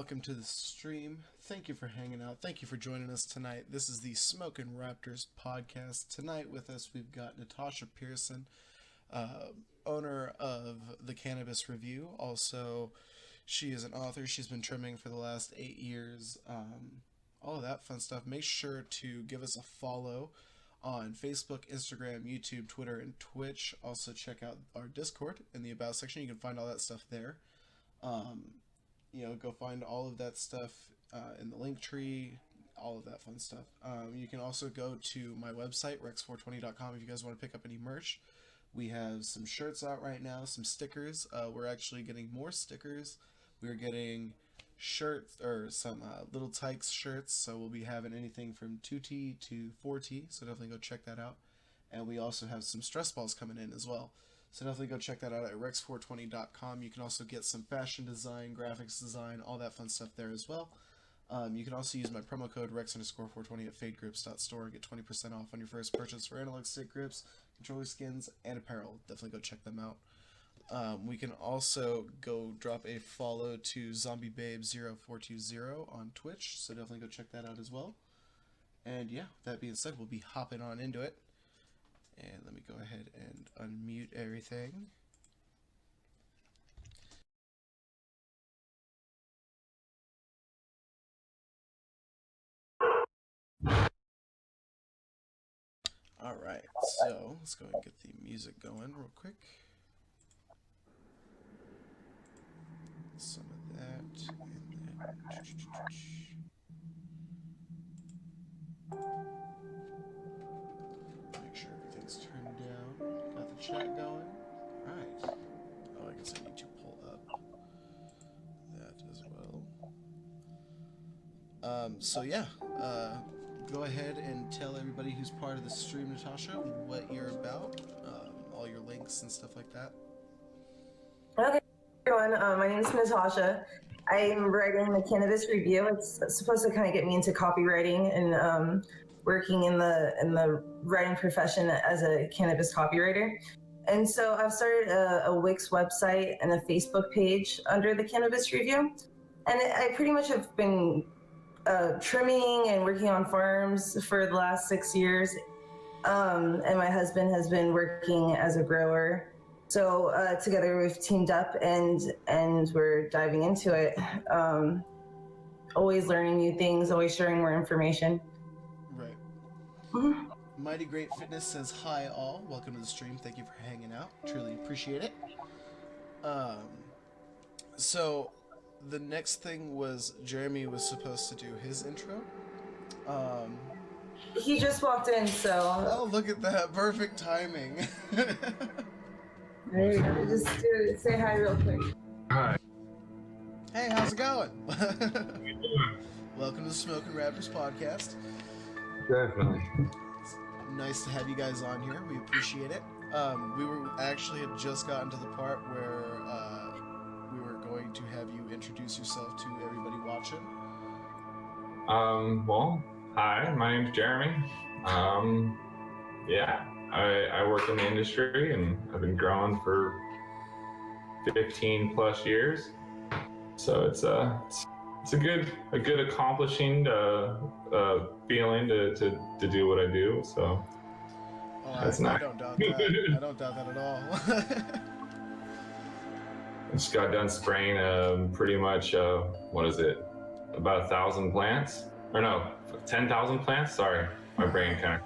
welcome to the stream. Thank you for hanging out. Thank you for joining us tonight. This is the Smokin Raptors podcast. Tonight with us, we've got Natascha Pearson, owner of the Cannabis Review. Also, she is an author. She's been trimming for the last 8 years. All of that fun stuff. Make sure to give us a follow on Facebook, Instagram, YouTube, Twitter, and Twitch. Also, check out our Discord in the About section. You can find all that stuff there. Go find all of that stuff in the link tree, all of that fun stuff. You can also go to my website, rex420.com, if you guys want to pick up any merch. We have some shirts out right now, some stickers. We're actually getting more stickers. We're getting shirts, or some Little Tykes shirts, so we'll be having anything from 2T to 4T, so definitely go check that out. And we also have some stress balls coming in as well. So definitely go check that out at rex420.com. You can also get some fashion design, graphics design, all that fun stuff there as well. You can also use my promo code rex_420 at fadegrips.store and get 20% off on your first purchase for analog stick grips, controller skins, and apparel. Definitely go check them out. We can also go drop a follow to zombiebabe0420 on Twitch, so definitely go check that out as well. And yeah, that being said, we'll be hopping on into it. And let me go ahead and unmute everything. Alright, so let's go and get the music going real quick. Some of that, and then... Make sure everything's turned down. Got the chat going. Alright. Oh, I guess I need to pull up that as well. So yeah, go ahead and tell everybody who's part of the stream, Natascha, what you're about, all your links and stuff like that. Okay, everyone. My name is Natascha. I'm writing the Cannabis Review. It's supposed to kind of get me into copywriting and working in the writing profession as a cannabis copywriter. And so I've started a Wix website and a Facebook page under the Cannabis Review. And I pretty much have been trimming and working on farms for the last 6 years. And my husband has been working as a grower. So together we've teamed up and we're diving into it. Always learning new things, always sharing more information. Right. Mm-hmm. Mighty Great Fitness says hi all. Welcome to the stream. Thank you for hanging out. Truly appreciate it. So the next thing was Jeremy was supposed to do his intro. He just walked in, so. Oh, look at that. Perfect timing. There you go. Just say hi real quick. Hi. Hey, how's it going? Welcome to the Smokin Raptors podcast. Definitely. Nice to have you guys on here. We appreciate it. We were actually had just gotten to the part where we were going to have you introduce yourself to everybody watching. Well, hi, my name's Jeremy. Yeah, I work in the industry and I've been growing for 15 plus years. So it's a good accomplishing feeling to do what I do. So that's nice. I don't doubt that. I don't doubt that at all. I just got done spraying pretty much about 1,000 plants, or no, 10,000 plants. Sorry, my brain kind of.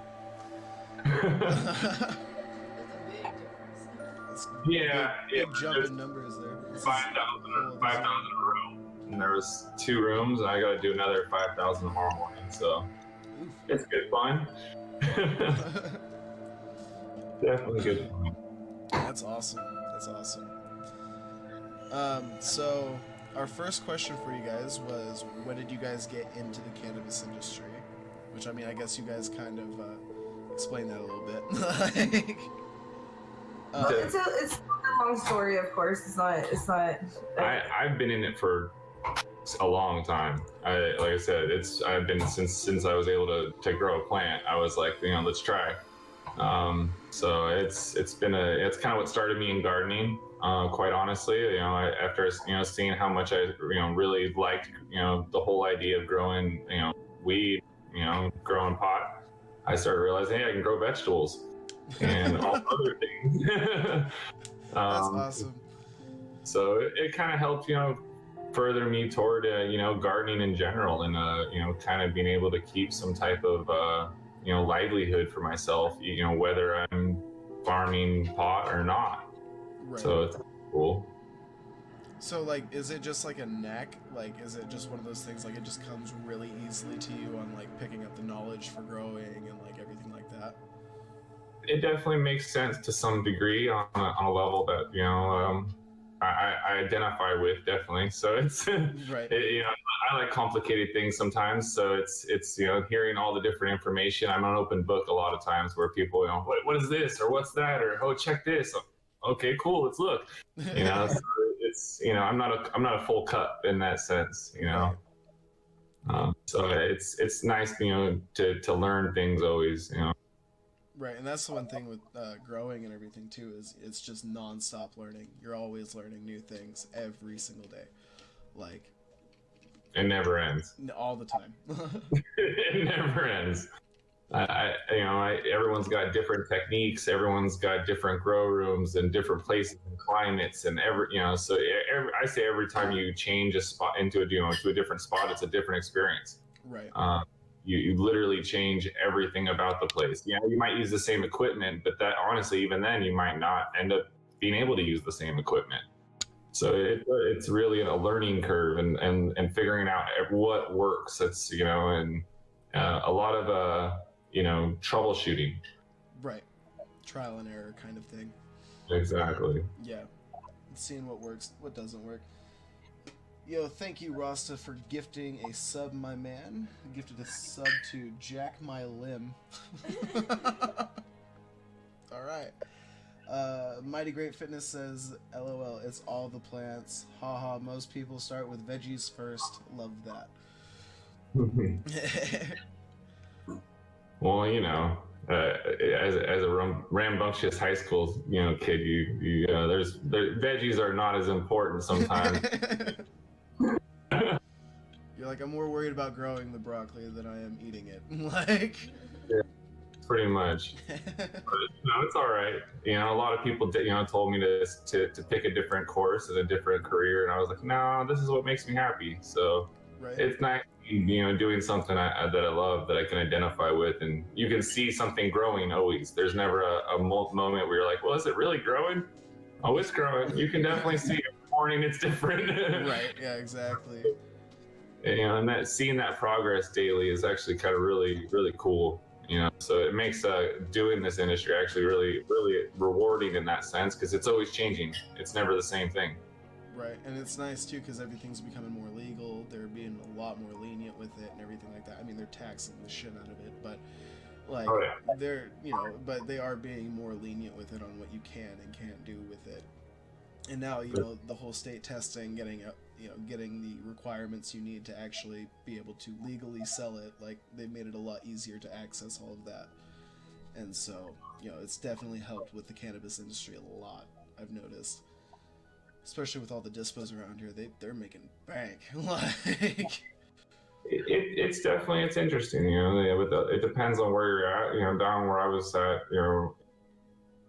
Yeah, big jump in numbers there. 5,000 a room, and there was 2 rooms, and I got to do another 5,000 tomorrow morning. So it's good fun. Definitely good fun. That's awesome. That's awesome. So our first question for you guys was, when did you guys get into the cannabis industry? Which, I mean, I guess you guys kind of explain that a little bit. It's a long story, of course. It's not. I've been in it for a long time. Like I said, I've been since I was able to grow a plant. I was like, let's try. So it's kind of what started me in gardening. Quite honestly, after seeing how much I really liked the whole idea of growing weed, growing pot, I started realizing, hey, I can grow vegetables and all other things. That's um, awesome. so it kind of helped further me toward gardening in general, and kind of being able to keep some type of livelihood for myself, whether I'm farming pot or not. Right. So it's cool. So, like, is it just like a knack? Like, is it just one of those things, like, it just comes really easily to you on, like, picking up the knowledge for growing and, like, everything like that? It definitely makes sense to some degree on a level that I identify with, definitely. So it's Right. I like complicated things sometimes. So it's hearing all the different information. I'm an open book a lot of times where people what is this or what's that, or oh, check this. Okay, cool, let's look. So it's I'm not a full cup in that sense. Right. So it's nice to learn things always. Right, and that's the one thing with growing and everything too, is it's just nonstop learning. You're always learning new things every single day, like It never ends. all the time. It never ends. Everyone's got different techniques. Everyone's got different grow rooms and different places and climates, and so I say every time you change a spot into to a different spot, it's a different experience. Right. You literally change everything about the place. You might use the same equipment, but that honestly, even then, you might not end up being able to use the same equipment. So it's really a learning curve and figuring out what works. It's and a lot of troubleshooting. Right. Trial and error kind of thing. Exactly. Yeah. Seeing what works, what doesn't work. Yo, thank you, Rasta, for gifting a sub, my man. Gifted a sub to Jack My Limb. All right. Mighty Great Fitness says, LOL, it's all the plants. Haha, most people start with veggies first. Love that. Well, as a rambunctious high school kid, there's veggies are not as important sometimes. You're like, I'm more worried about growing the broccoli than I am eating it. Like, yeah, pretty much. But, it's all right. A lot of people told me to pick a different course and a different career, and I was like, no, this is what makes me happy. So right. it's nice, doing something that I love, that I can identify with, and you can see something growing always. There's never a moment where you're like, well, is it really growing? Oh, it's growing. You can definitely see every morning it's different. Right. Yeah. Exactly. And that seeing that progress daily is actually kind of really, really cool. So it makes doing this industry actually really, really rewarding in that sense, because it's always changing. It's never the same thing. Right, and it's nice too because everything's becoming more legal. They're being a lot more lenient with it and everything like that. I mean, they're taxing the shit out of it, but like they're but they are being more lenient with it on what you can and can't do with it. And now the whole state testing, getting the requirements you need to actually be able to legally sell it. Like they've made it a lot easier to access all of that, and so it's definitely helped with the cannabis industry a lot. I've noticed. Especially with all the dispos around here, they're making bank. Like, it's definitely interesting. It depends on where you're at. Down where I was at,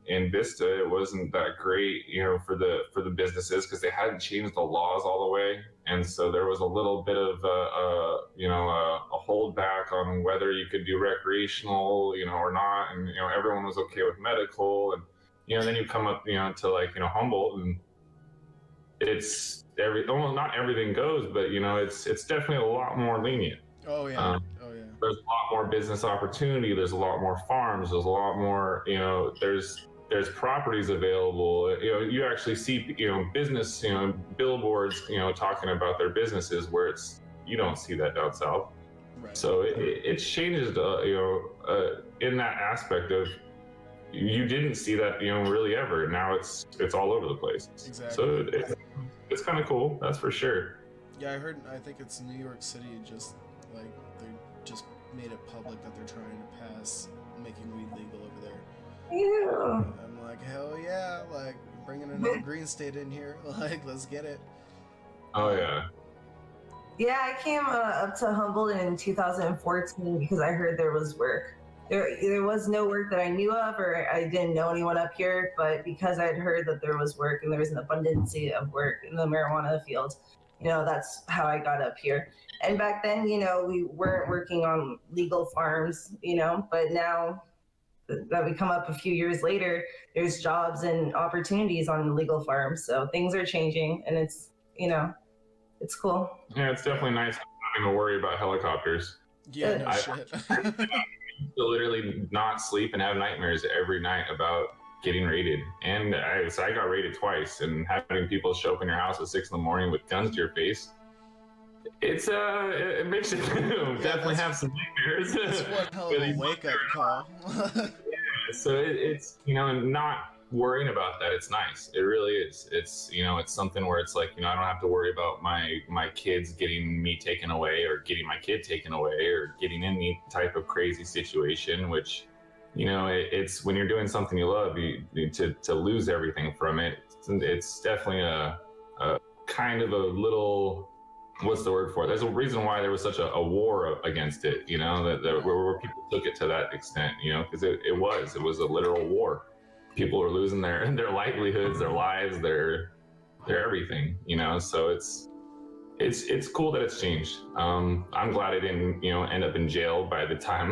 in Vista, it wasn't that great, for the businesses, because they hadn't changed the laws all the way, and so there was a little bit of a holdback on whether you could do recreational, or not, and everyone was okay with medical, and then you come up, to like Humboldt, and it's not everything goes, but it's definitely a lot more lenient. Oh yeah. Oh yeah. There's a lot more business opportunity. There's a lot more farms. There's a lot more. There's properties available. You actually see business billboards talking about their businesses, where you don't see that down south. Right. So it changes in that aspect of. You didn't see that, really ever. Now it's all over the place. Exactly. So it's kind of cool, that's for sure. Yeah, I think it's New York City. Just like they just made it public that they're trying to pass making weed legal over there. Yeah. I'm like, hell yeah, like bringing another green state in here, like let's get it. Oh yeah. Yeah, I came up to Humboldt in 2014 because I heard there was work. There was no work that I knew of, or I didn't know anyone up here. But because I'd heard that there was work and there was an abundance of work in the marijuana field, that's how I got up here. And back then, we weren't working on legal farms, but now that we come up a few years later, there's jobs and opportunities on legal farms. So things are changing, and it's cool. Yeah, it's definitely nice not having to worry about helicopters. Yeah, no I shit. literally not sleep and have nightmares every night about getting raided. And I got raided twice, and having people show up in your house at 6 in the morning with guns to your face. It makes you definitely have some nightmares. It's one hell of a wake up call. So it's not worrying about that. It's nice. It really is. It's it's something where it's like I don't have to worry about my kids getting me taken away, or getting my kid taken away, or getting in any type of crazy situation. Which it's when you're doing something you love, to lose everything from it. It's definitely a kind of a little, what's the word for it? There's a reason why there was such a war against it, where people took it to that extent, because it was a literal war. People were losing their livelihoods, their lives, their everything, so it's cool that it's changed. I'm glad I didn't end up in jail by the time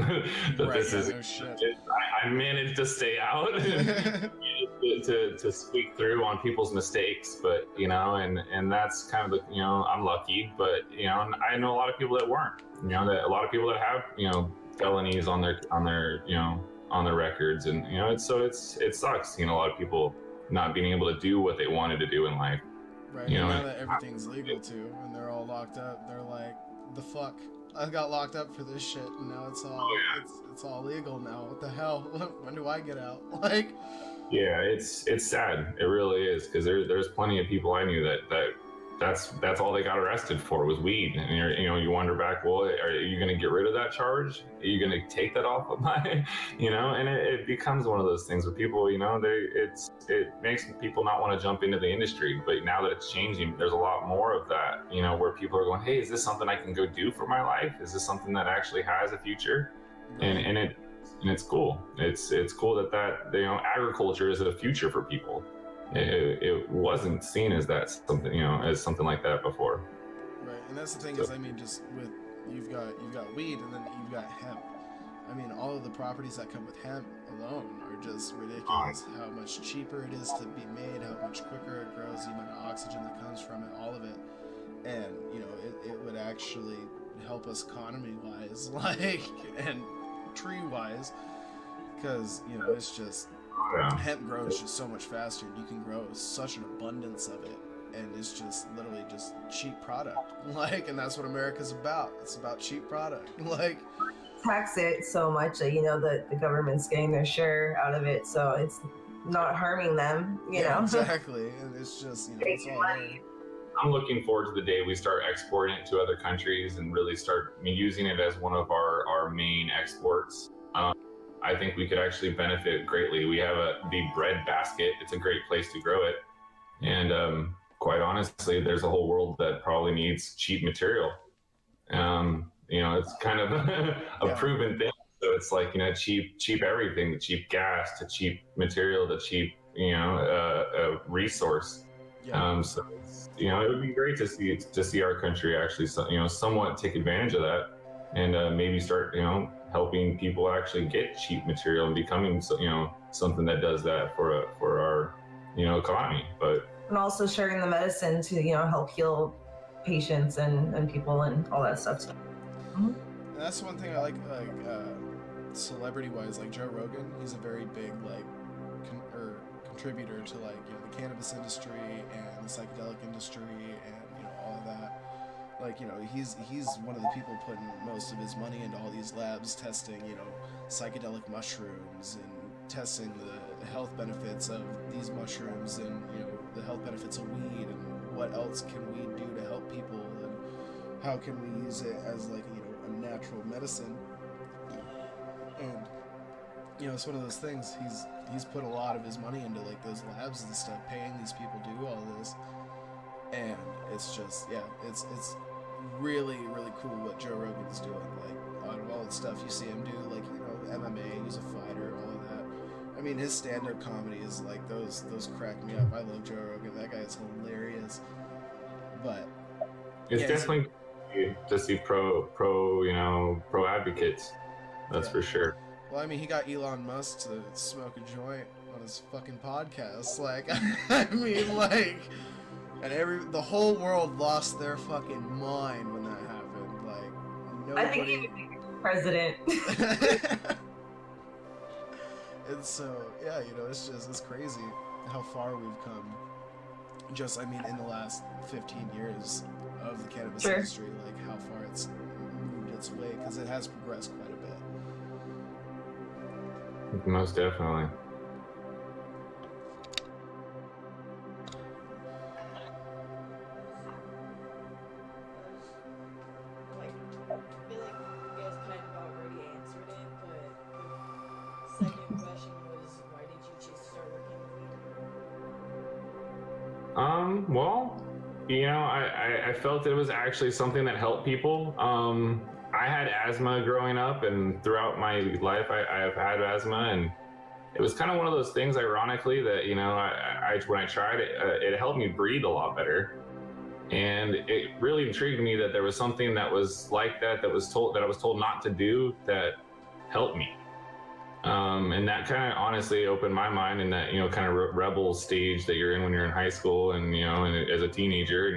that Right, this yeah, is. no shit. I managed to stay out to squeak through on people's mistakes, but and that's kind of the I'm lucky, but I know a lot of people that weren't. That a lot of people that have felonies on their on their records, and it sucks. A lot of people not being able to do what they wanted to do in life. Right, and now that everything's legal too, and they're all locked up, they're like, the fuck? I got locked up for this shit, and now it's all legal now. What the hell? When do I get out? Like, yeah, it's sad. It really is, because there's plenty of people I knew that's all they got arrested for was weed, and you wonder back, well, are you going to get rid of that charge? Are you going to take that off of my, and it becomes one of those things where people, it makes people not want to jump into the industry. But now that it's changing, there's a lot more of that, where people are going, hey, is this something I can go do for my life? Is this something that actually has a future? And it's cool. It's cool that agriculture is a future for people. It wasn't seen as that something as something like that before. Right, and that's the thing is, I mean, just with you've got weed, and then you've got hemp. I mean, all of the properties that come with hemp alone are just ridiculous. How much cheaper it is to be made, how much quicker it grows, the amount of oxygen that comes from it, all of it, and it would actually help us economy wise, like, and tree wise, because it's just. Yeah. Hemp grows just so much faster, and you can grow such an abundance of it, and it's just literally just cheap product. Like, and that's what America's about. It's about cheap product. Like, Tax it so much that the government's getting their share out of it, so it's not harming them. Yeah, exactly, and it's just it's all there. I'm looking forward to the day we start exporting it to other countries and really start using it as one of our main exports. I think we could actually benefit greatly. We have the bread basket. It's a great place to grow it. And quite honestly, there's a whole world that probably needs cheap material. It's kind of a proven thing. So it's like, cheap everything, the cheap gas, to cheap material, the cheap, resource. Yeah. So it would be great to see our country actually, somewhat take advantage of that, and maybe start, helping people actually get cheap material and becoming, something that does that for our, economy. But and also sharing the medicine to help heal patients and people and all that stuff. Mm-hmm. And that's one thing I like celebrity wise, like Joe Rogan. He's a very big contributor to the cannabis industry and the psychedelic industry and all of that. Like, he's one of the people putting most of his money into all these labs testing, psychedelic mushrooms and testing the health benefits of these mushrooms and, the health benefits of weed and what else can weed do to help people and how can we use it as a natural medicine. And you know, it's one of those things. He's put a lot of his money into like those labs and stuff, paying these people to do all this, and it's just it's really really cool what Joe Rogan's doing. Like out of all the stuff you see him do, like you know MMA, he's a fighter, all of that. I mean, his stand-up comedy is like those crack me up. I love Joe Rogan. That guy is hilarious. But it's definitely to see pro advocates. That's for sure. Well, I mean, he got Elon Musk to smoke a joint on his fucking podcast. Like, I mean, like, and the whole world lost their fucking mind when that happened. Like, nobody... I think he would be president. And so, yeah, you know, it's crazy how far we've come. Just, I mean, in the last 15 years of the cannabis industry, like how far it's moved its way, because it has progressed quite a bit. Most definitely. Well, you know, I felt it was actually something that helped people. I had asthma growing up, and throughout my life, I've had asthma, and it was kind of one of those things, ironically, that, you know, when I tried it, it helped me breathe a lot better. And it really intrigued me that there was something that was like that I was told not to do, that helped me. And that kind of honestly opened my mind in that, you know, kind of rebel stage that you're in when you're in high school, and, you know, and as a teenager, and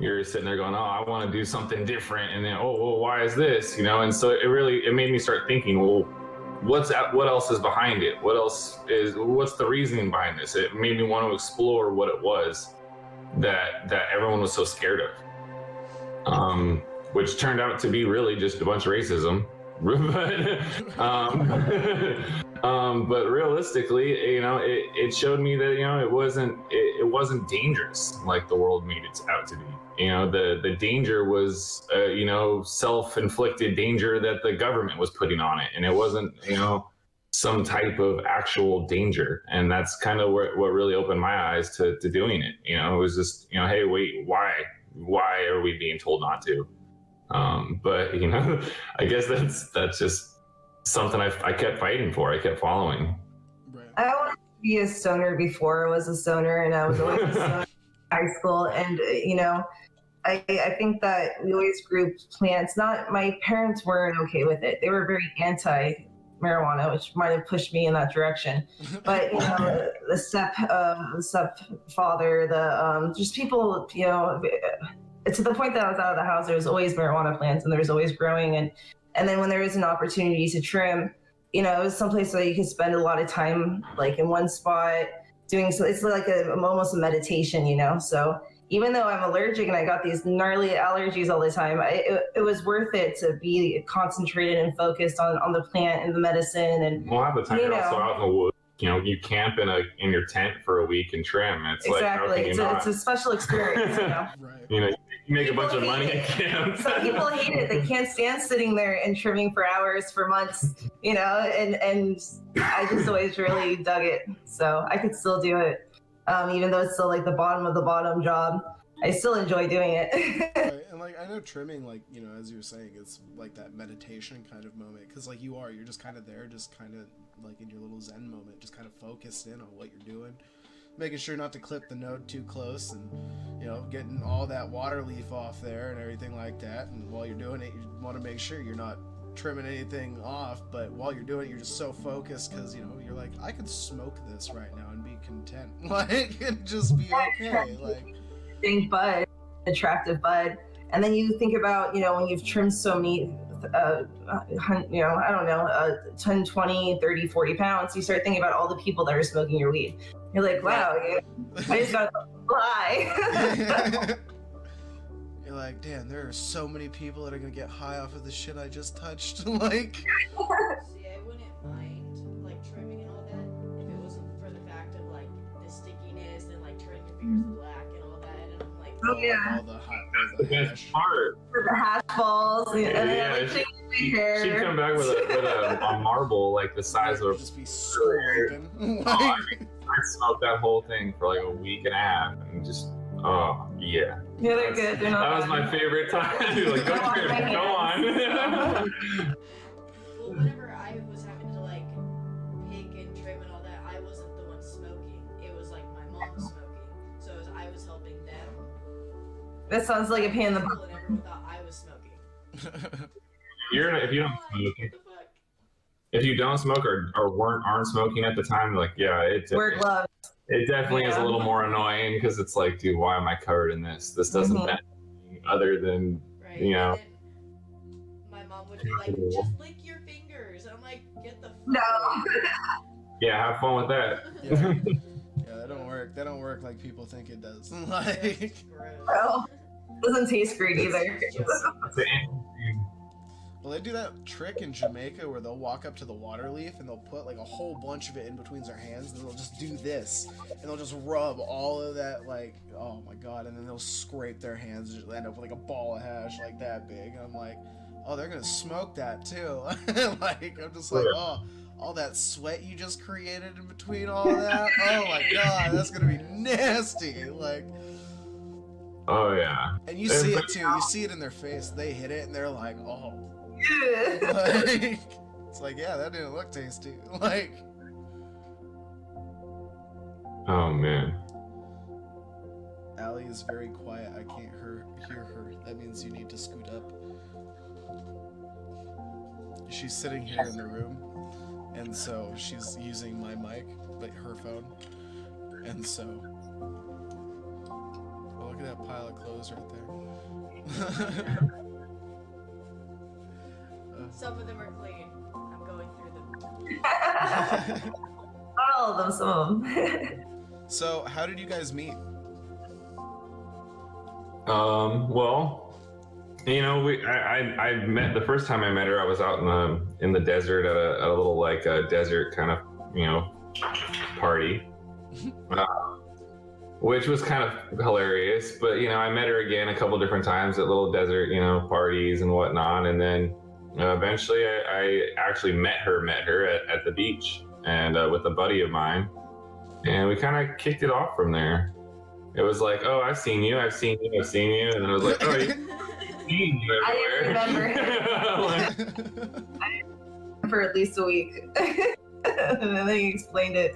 you're sitting there going, oh, I want to do something different. And then, oh, well, why is this? You know? And so it made me start thinking, well, what else is behind it? What's the reasoning behind this? It made me want to explore what it was that everyone was so scared of. Which turned out to be really just a bunch of racism. But realistically, you know, it showed me that, you know, it wasn't dangerous like the world made it out to be. You know, the danger was, you know, self-inflicted danger that the government was putting on it, and it wasn't, you know, some type of actual danger. And that's kind of what really opened my eyes to doing it. You know, it was just, you know, hey, wait, why are we being told not to? But, you know, I guess that's just something I kept fighting for. I kept following. Right. I wanted to be a stoner before I was a stoner, and I was always a stoner in high school. And, you know, I think that we always grouped plants. My parents weren't okay with it. They were very anti-marijuana, which might have pushed me in that direction. But, you know, the stepfather, just people, you know, to the point that I was out of the house, there was always marijuana plants, and there was always growing. And then when there was an opportunity to trim, you know, it was someplace where you could spend a lot of time, like in one spot doing, so it's like almost a meditation, you know? So even though I'm allergic and I got these gnarly allergies all the time, it was worth it to be concentrated and focused on the plant and the medicine. And well, half the time you're also out in the woods. You know, you camp in your tent for a week and trim. It's exactly. Like, it's a special experience, you know? Right. You know, you make people a bunch of money at camp. Some people hate it. They can't stand sitting there and trimming for hours, for months, you know, and I just always really dug it. So I could still do it. Even though it's still like the bottom of the bottom job, I still enjoy doing it. Right. And like, I know trimming, like, you know, as you were saying, it's like that meditation kind of moment. Cause like you're just kind of there, just kind of like in your little Zen moment, just kind of focused in on what you're doing, making sure not to clip the node too close, and, you know, getting all that water leaf off there and everything like that. And while you're doing it, you want to make sure you're not trimming anything off, but while you're doing it, you're just so focused, because, you know, you're like, I could smoke this right now and be content, like, and just be okay, like. Think bud, attractive bud, and then you think about, you know, when you've trimmed so many, you know, I don't know, 10, 20, 30, 40 pounds, you start thinking about all the people that are smoking your weed. You're like, wow, I just got to fly. You're like, damn, there are so many people that are gonna get high off of the shit I just touched. Like, See, I wouldn't mind like trimming and all that if it wasn't for the fact of like the stickiness and like turning your fingers black and all that. And I'm like, Oh yeah, all the hash. part. for the hash balls, and then Yeah, like, she'd come back with a marble like the size of just be scraping. I smoked that whole thing for like a week and a half and just yeah. Yeah, they're good. They're not that was my favorite time. Like, go on. Well, whenever I was having to like pick and trim and all that, I wasn't the one smoking. It was like my mom was smoking, so I was helping them. That sounds like a pain in the butt. And everyone thought I was smoking. If you don't smoke, if you don't smoke or aren't smoking at the time, like Wear gloves. It definitely is a little more annoying because it's like, dude, why am I covered in this? This doesn't benefit me other than you know. My mom would be like, just lick your fingers. I'm like, get the fuck No. Yeah, have fun with that. Yeah, that don't work. That don't work like people think it does. Like, Well, doesn't taste great either. well, they do that trick in Jamaica where they'll walk up to the water leaf and they'll put like a whole bunch of it in between their hands, and they'll just do this, and they'll just rub all of that, like, oh my god, and then they'll scrape their hands and just end up with like a ball of hash like that big. And I'm like, oh, they're gonna smoke that too. Like, I'm just like, oh, all that sweat you just created in between all that, oh my god, that's gonna be nasty. Like, oh yeah. and you see it too, you see it in their face, they hit it and they're like, oh. Like, it's like, yeah, that didn't look tasty. Like, oh man. Allie is very quiet. I can't hear her. That means you need to scoot up. She's sitting here in the room, and so she's using my mic, like her phone, and so. Oh, look at that pile of clothes right there. Some of them are clean. I'm going through them. Not all of them, some of them. So, how did you guys meet? Well, you know, I met the first time I met her. I was out in the desert at a little like a desert kind of party, which was kind of hilarious. But I met her again a couple different times at little desert parties and whatnot, and then eventually I actually met her at the beach and with a buddy of mine, and we kind of kicked it off from there. It was like, oh, I've seen you, and then I was like, oh, you've seen you everywhere. I remember. For at least a week. And then he explained it.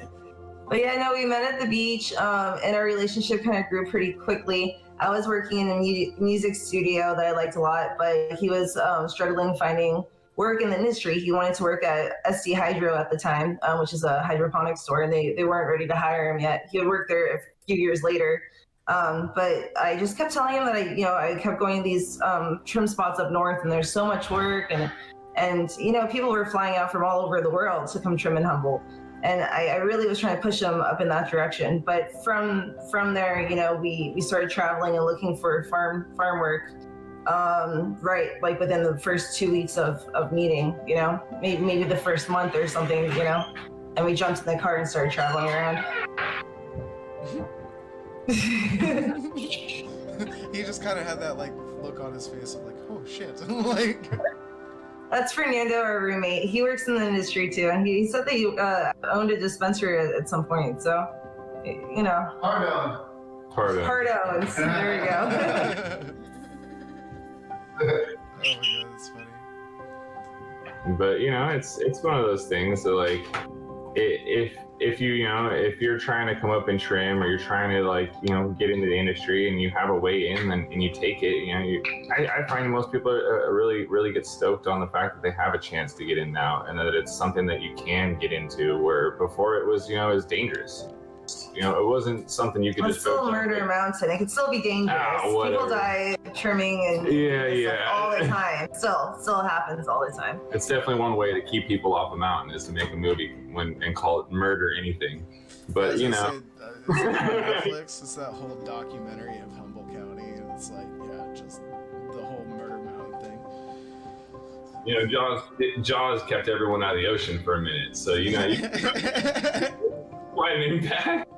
But yeah, no, we met at the beach, and our relationship kind of grew pretty quickly. I was working in a music studio that I liked a lot, but he was struggling finding work in the industry. He wanted to work at SD Hydro at the time, which is a hydroponics store, and they weren't ready to hire him yet. He would work there a few years later. But I just kept telling him that I kept going to these trim spots up north, and there's so much work, and people were flying out from all over the world to come trim in Humboldt. And I really was trying to push him up in that direction. But from there, we started traveling and looking for farm work. Right, like within the first 2 weeks of meeting, maybe the first month or something, and we jumped in the car and started traveling around. He just kind of had that like look on his face of like, oh shit. Like, that's Fernando, our roommate. He works in the industry too, and he said that he owned a dispensary at some point. So, Hard-ons. There we go. Oh my god, that's funny. But it's one of those things that like, if you're trying to come up in trim, or you're trying to get into the industry and you have a way in and you take it, I find most people are really, really get stoked on the fact that they have a chance to get in now, and that it's something that you can get into, where before it was, it was dangerous. It wasn't something you could it's just still go Murder Mountain. It could still be dangerous. People die trimming and stuff all the time. Still happens all the time. It's definitely one way to keep people off a mountain, is to make a movie and call it Murder Anything. But it's on Netflix. It's that whole documentary of Humboldt County, and it's like, just the whole Murder Mountain thing. Jaws kept everyone out of the ocean for a minute, so quite an impact.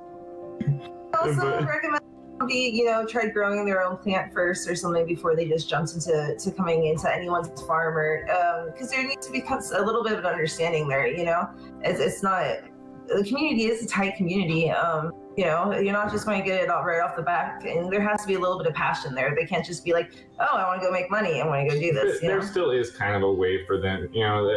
I also recommend be, tried growing their own plant first or something before they just jumped into coming into anyone's farm, or because there needs to be a little bit of an understanding there. It's not, the community is a tight community. You're not just going to get it all right off the bat, and there has to be a little bit of passion there. They can't just be like, oh, I want to go make money, I want to go do this. There still is kind of a way for them.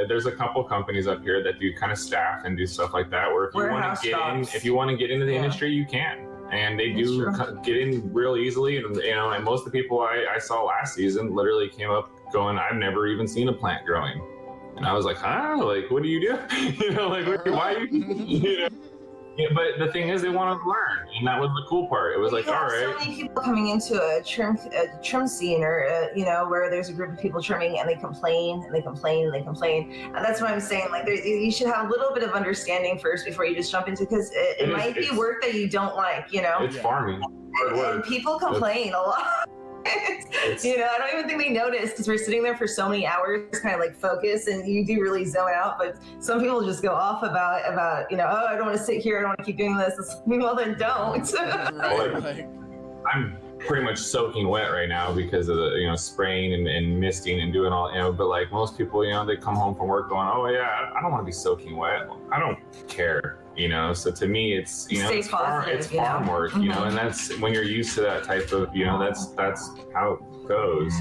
There's a couple companies up here that do kind of staff and do stuff like that, where if you want to get into the industry, you can. And they do get in real easily. And most of the people I saw last season literally came up going, I've never even seen a plant growing. And I was like, huh? Like, what do you do? Why are you? Yeah, but the thing is, they want to learn, and that was the cool part. It was like, all right. So many people coming into a trim scene, or where there's a group of people trimming, and they complain and they complain and they complain, and that's what I'm saying. Like, you should have a little bit of understanding first before you just jump into, because it might be work that you don't like. It's farming, and people complain a lot. I don't even think they notice, because we're sitting there for so many hours, kind of like focus, and you do really zone out. But some people just go off about oh, I don't want to sit here, I don't want to keep doing this. Well, then don't. I'm pretty much soaking wet right now because of the spraying and misting and doing all but like most people, they come home from work going, oh yeah, I don't want to be soaking wet. I don't care. So to me, it's it's farm work, and that's when you're used to that type of, that's how it goes.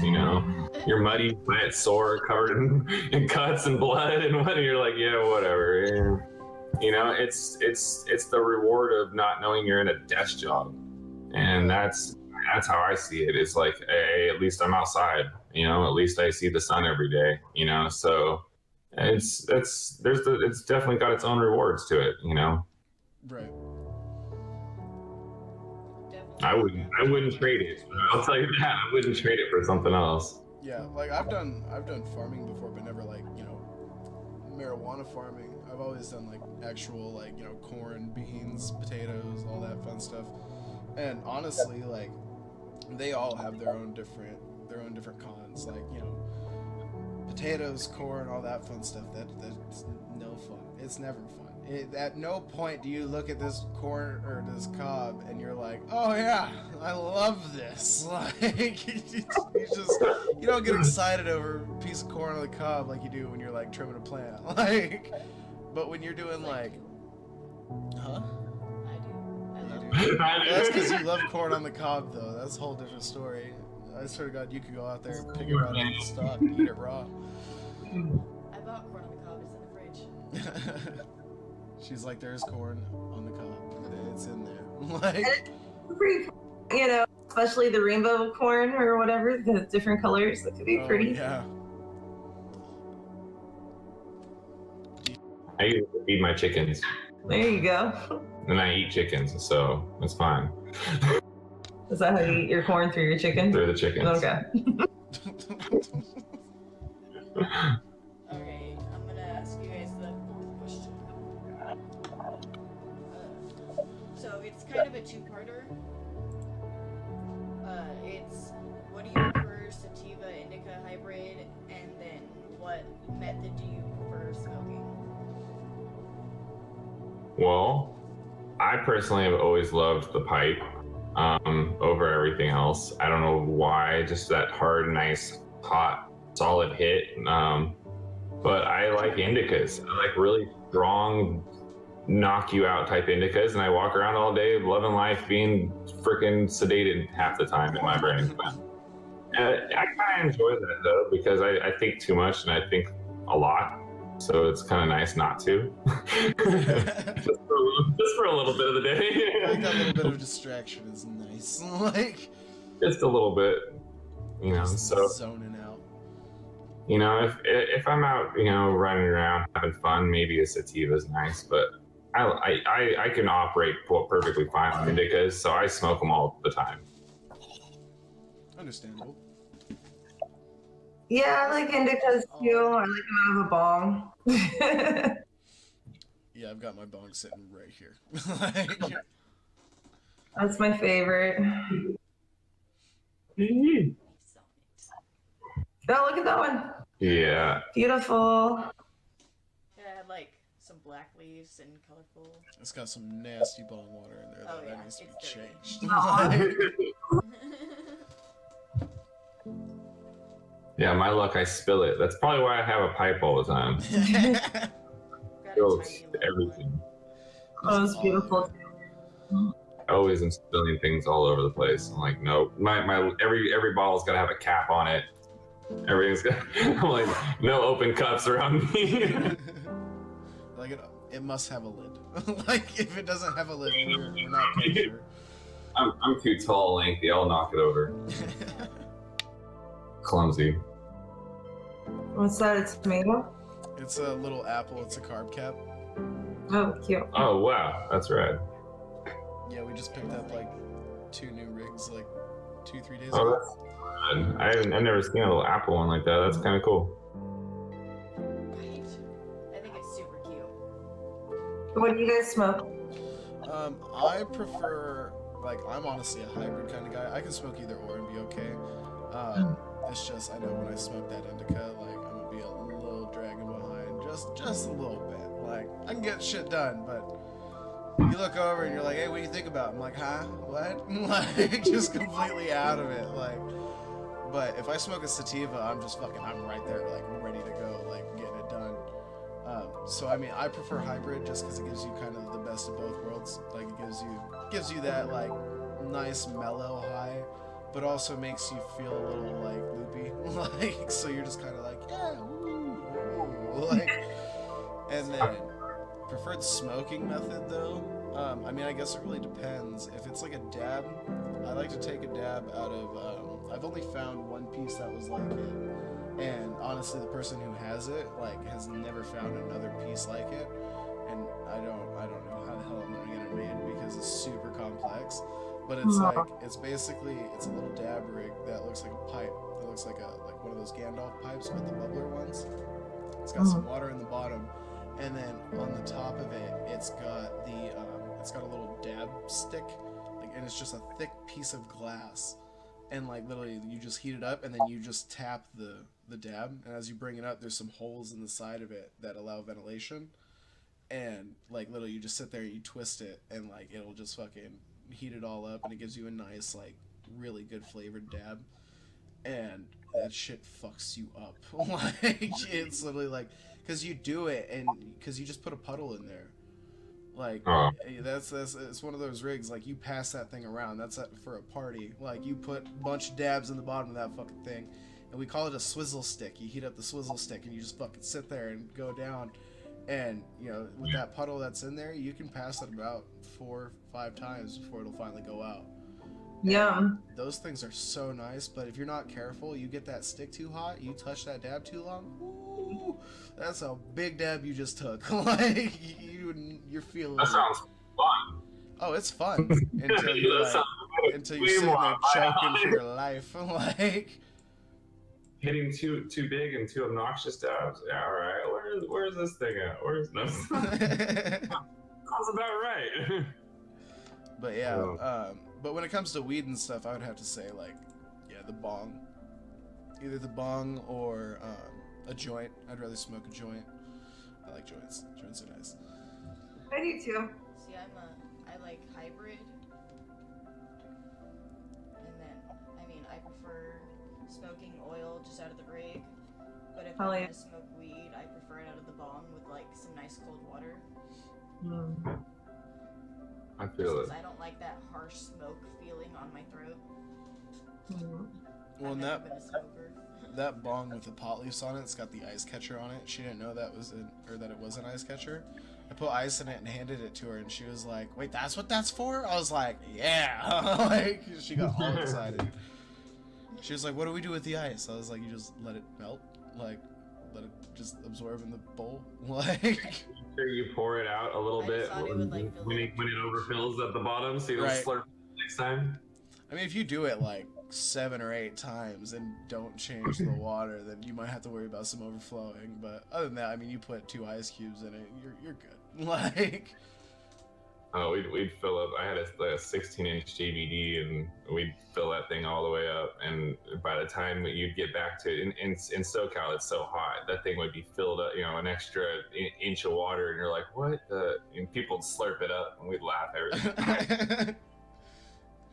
You're muddy, wet, sore, covered in cuts and blood, and you're like, yeah, whatever. It's the reward of not knowing you're in a desk job, and that's how I see it. It's like, hey, at least I'm outside. At least I see the sun every day. So. It's definitely got its own rewards to it, Right. I wouldn't trade it. I'll tell you that. I wouldn't trade it for something else. Yeah, like I've done farming before, but never like marijuana farming. I've always done like actual corn, beans, potatoes, all that fun stuff. And honestly, like they all have their own different cons. Like potatoes, corn, all that fun stuff. That's no fun. It's never fun. At no point do you look at this corn or this cob and you're like, oh yeah, I love this. Like you don't get excited over a piece of corn on the cob like you do when you're like trimming a plant. Like, but when you're doing like, huh? I do. That's because you love corn on the cob, though. That's a whole different story. I swear to God, you could go out there and pick it right out of the stalk and eat it raw. I bought corn on the cob. It's in the fridge. She's like, there's corn on the cob. It's in there. Like, it's pretty, especially the rainbow corn or whatever, the different colors. That could be pretty. Yeah. I used to feed my chickens. There you go. And I eat chickens, so it's fine. Is that how you eat your corn, through your chicken? Through the chickens. Okay. Okay, I'm gonna ask you guys the fourth question. So it's kind of a two-parter. It's what do you prefer, sativa, indica, hybrid, and then what method do you prefer smoking? Well, I personally have always loved the pipe over everything else. I don't know why, just that hard, nice, hot, solid hit. But I like indicas. I like really strong, knock you out type indicas, and I walk around all day loving life, being freaking sedated half the time in my brain. I kind of enjoy that though, because I think too much and I think a lot. So it's kind of nice not to. just for a little bit of the day. Like that little bit of distraction is nice. Like just a little bit, so zoning out. If I'm out, running around having fun, maybe a sativa is nice, but I can operate perfectly fine on indicas, so I smoke them all the time. Understandable. Yeah, I like indicas too. I like them out of a bong. Yeah, I've got my bong sitting right here. Like, That's my favorite. Mm-hmm. Oh, look at that one. Yeah. Beautiful. Yeah, I had like some black leaves and colorful. It's got some nasty bong water in there Oh, though. yeah, That needs to be it's dirty. changed. Yeah, my luck, I spill it. That's probably why I have a pipe all the time. Got a Spills tiny little everything. Oh, it's beautiful. I always am spilling things all over the place. I'm like, nope. My every bottle's gotta have a cap on it. Everything's got. I'm like, no open cups around me. Like it must have a lid. Like if it doesn't have a lid, we're not kosher. I'm too tall, lengthy. I'll knock it over. Clumsy. What's that? It's tomato? It's a little apple. It's a carb cap. Oh, cute. Oh wow, that's rad. Yeah, we just picked up like 2 new rigs like 2-3 days Oh, ago. that's rad. I've never seen a little apple one like that. That's kind of cool. Right. I think it's super cute. What do you guys smoke? I prefer, like, I'm honestly a hybrid kind of guy. I can smoke either or and be okay. It's just I know when I smoke that indica, like I'm gonna be a little dragging behind, just a little bit. Like I can get shit done, but you look over and you're like, hey, what do you think about? I'm like, huh? What? Like just completely out of it. Like, but if I smoke a sativa, I'm right there, like ready to go, like getting it done. So I mean, I prefer hybrid just because it gives you kind of the best of both worlds. Like it gives you that like nice mellow high, but also makes you feel a little like loopy, like so you're just kind of like yeah, woo, like. And then preferred smoking method though. I mean, I guess it really depends. If it's like a dab, I like to take a dab out of. I've only found one piece that was like it, and honestly, the person who has it like has never found another piece like it, and I don't know how the hell I'm gonna get it made because it's super complex. But it's like it's a little dab rig that looks like a pipe. It looks like one of those Gandalf pipes with the bubbler ones. It's got some water in the bottom, and then on the top of it, it's got a little dab stick, like, and it's just a thick piece of glass, and like literally you just heat it up, and then you just tap the dab, and as you bring it up, there's some holes in the side of it that allow ventilation, and like literally you just sit there and you twist it, and like it'll just fucking heat it all up, and it gives you a nice like really good flavored dab, and that shit fucks you up. Like it's literally like because you do it and because you just put a puddle in there, like that's it's one of those rigs like you pass that thing around. That's for a party. Like you put a bunch of dabs in the bottom of that fucking thing, and we call it a swizzle stick. You heat up the swizzle stick and you just fucking sit there and go down. And you know, with that puddle that's in there, you can pass it about 4-5 times before it'll finally go out. Yeah. And those things are so nice, but if you're not careful, you get that stick too hot, you touch that dab too long, ooh, that's a big dab you just took. Like you're feeling. That sounds fun. Oh, it's fun until you until you're sitting there choking for your life. Like hitting too big and too obnoxious dabs. Yeah, all right. Where's this thing at? Where's no? Sounds about right. But yeah, but when it comes to weed and stuff, I would have to say like, yeah, the bong, either the bong or a joint. I'd rather smoke a joint. I like joints. Joints are nice. I do too. See, I like hybrid, and then I mean I prefer smoking oil just out of the rig, but if I want to smoke weed, I prefer it out of the bong with like some nice cold water. I feel it. I don't like that harsh smoke feeling on my throat. Well, I've never been a smoker. That bong with the pot leaves on it, it's got the ice catcher on it. She didn't know that that it was an ice catcher. I put ice in it and handed it to her, and she was like, "Wait, that's what that's for?" I was like, "Yeah!" Like she got all excited. She was like, "What do we do with the ice?" I was like, "You just let it melt, like let it just absorb in the bowl." Like Sure, you pour it out a little bit when it overfills at the bottom, so you don't slurp next time. I mean, if you do it like 7 or 8 times and don't change the water, then you might have to worry about some overflowing. But other than that, I mean, you put 2 ice cubes in it, you're good. Like, we'd fill up. I had a 16-inch DVD, and we'd fill that thing all the way up. And by the time that you'd get back to in SoCal, it's so hot. That thing would be filled up, an extra inch of water, and you're like, what? And people would slurp it up, and we'd laugh every time.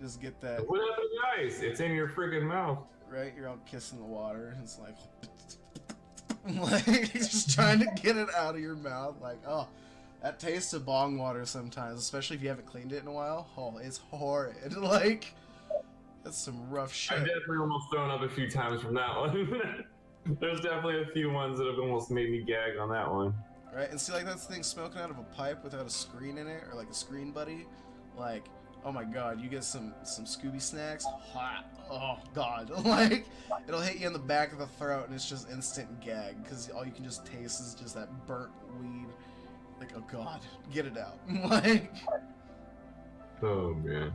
Just get that. What happened to the ice? It's in your freaking mouth. Right, you're all kissing the water, and it's like, like just trying to get it out of your mouth. Like, oh. That tastes of bong water sometimes, especially if you haven't cleaned it in a while. Oh, it's horrid. Like, that's some rough shit. I've definitely almost thrown up a few times from that one. There's definitely a few ones that have almost made me gag on that one. Right, and see, like, that thing smoking out of a pipe without a screen in it, or like a screen buddy. Like, oh my god, you get some Scooby snacks, hot. Oh god, like, it'll hit you in the back of the throat, and it's just instant gag, because all you can just taste is just that burnt weed. Like, oh god, get it out. Like, oh man.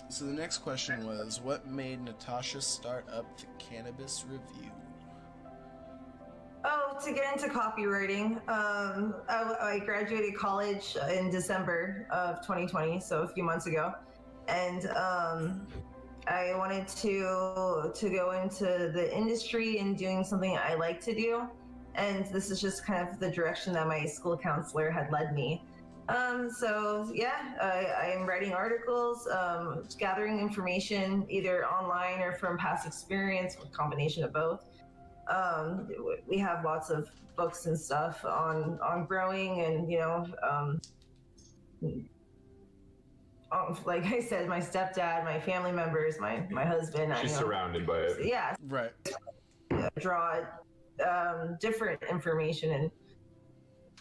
So the next question was, what made Natascha start up the Cannabis Review? Oh, to get into copywriting. I graduated college in December of 2020, so a few months ago. And I wanted to go into the industry and doing something I like to do. And this is just kind of the direction that my school counselor had led me. So yeah, I am writing articles, gathering information either online or from past experience, a combination of both. We have lots of books and stuff on growing and, like I said, my stepdad, my family members, my husband. She's surrounded by it. Yeah. Right. Draw different information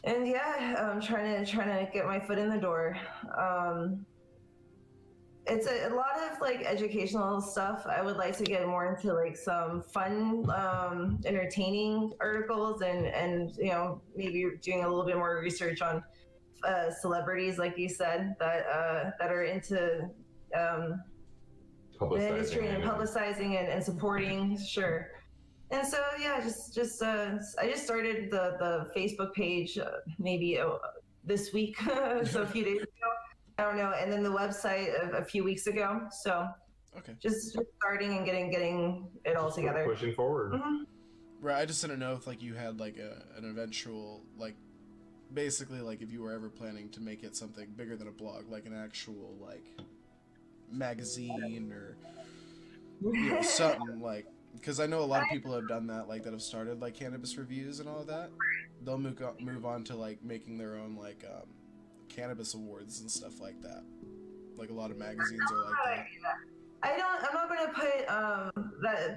and yeah, I'm trying to get my foot in the door. It's a lot of like educational stuff. I would like to get more into like some fun, entertaining articles and maybe doing a little bit more research on celebrities, like you said, that are into the industry and publicizing and supporting. Sure. And so yeah, I just started the Facebook page maybe this week, so a few days ago. I don't know, and then the website a few weeks ago. So okay, just starting and getting it all together, pushing forward. Mm-hmm. Right. I just didn't know if like you had like an eventual like. Basically, like, if you were ever planning to make it something bigger than a blog, like an actual, like, magazine or, something, like, because I know a lot of people have done that, like, that have started, like, cannabis reviews and all of that. They'll move on to, like, making their own, like, cannabis awards and stuff like that. Like, a lot of magazines are like that. I'm not going to put,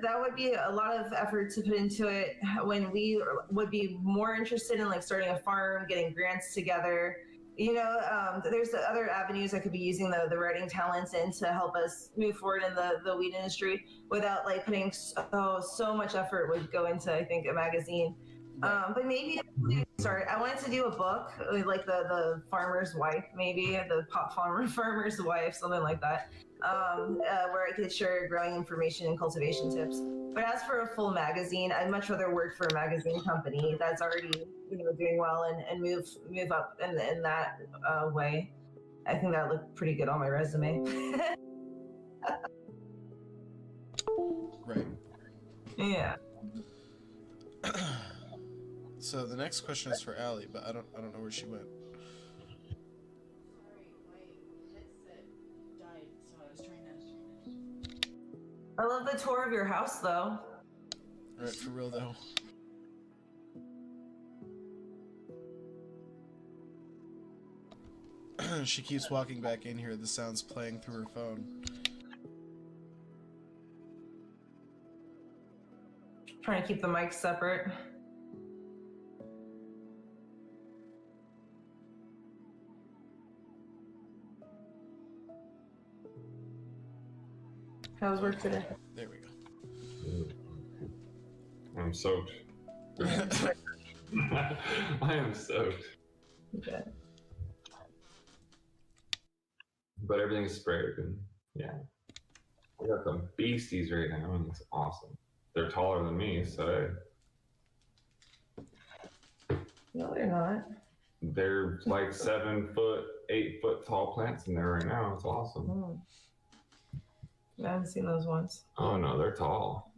that would be a lot of effort to put into it when we would be more interested in like starting a farm, getting grants together. There's other avenues I could be using the writing talents in to help us move forward in the weed industry without like putting so much effort would go into, I think, a magazine. Right. But maybe I wanted to do a book, like the farmer's wife, maybe the pot farmer's wife, something like that. Where I could share growing information and cultivation tips. But as for a full magazine, I'd much rather work for a magazine company that's already doing well and move up in that way. I think that looked pretty good on my resume. Right. Yeah. So the next question is for Allie, but I don't know where she went. I love the tour of your house, though. Right, for real, though. She keeps walking back in here, the sound's playing through her phone. Trying to keep the mics separate. How was work today? There we go. I'm soaked. I am soaked. Okay. But everything's sprayed and yeah. We got some beasties right now, and it's awesome. They're taller than me, so No, they're not. they're like 7 foot, 8 foot tall plants in there right now. It's awesome. Mm. I haven't seen those ones. Oh no, they're tall,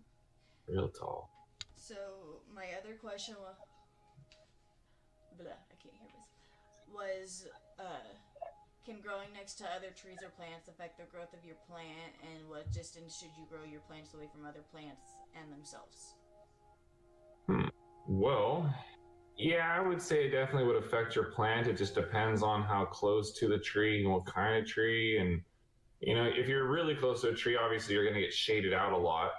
real tall. So my other question was, blah, I can't hear myself. Was can growing next to other trees or plants affect the growth of your plant, and what distance should you grow your plants away from other plants and themselves? Well, yeah, I would say it definitely would affect your plant. It just depends on how close to the tree and what kind of tree. And, if you're really close to a tree, obviously you're going to get shaded out a lot.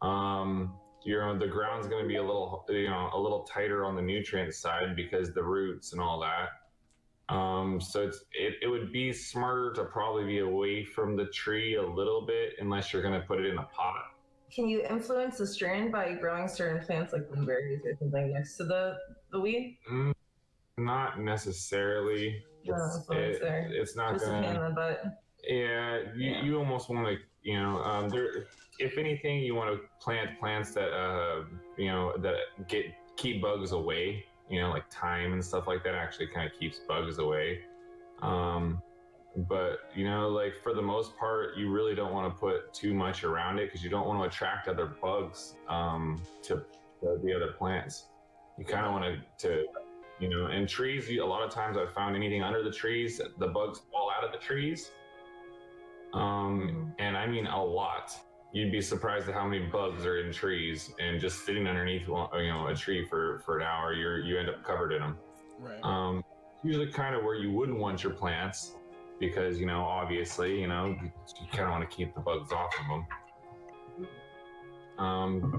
The ground's going to be a little tighter on the nutrient side because the roots and all that. So it would be smarter to probably be away from the tree a little bit unless you're going to put it in a pot. Can you influence the strain by growing certain plants like blueberries or something next to the weed? Not necessarily. It's not just gonna. a pain in the butt. Yeah, you almost want to, if anything, you want to plant plants that that keep bugs away. Like thyme and stuff like that actually kind of keeps bugs away. But like for the most part, you really don't want to put too much around it because you don't want to attract other bugs to the other plants. You kind of want to and trees. A lot of times I've found anything under the trees, the bugs fall out of the trees. And I mean a lot. You'd be surprised at how many bugs are in trees, and just sitting underneath a tree for an hour, you end up covered in them. Right. Usually kind of where you wouldn't want your plants because obviously you kind of want to keep the bugs off of them.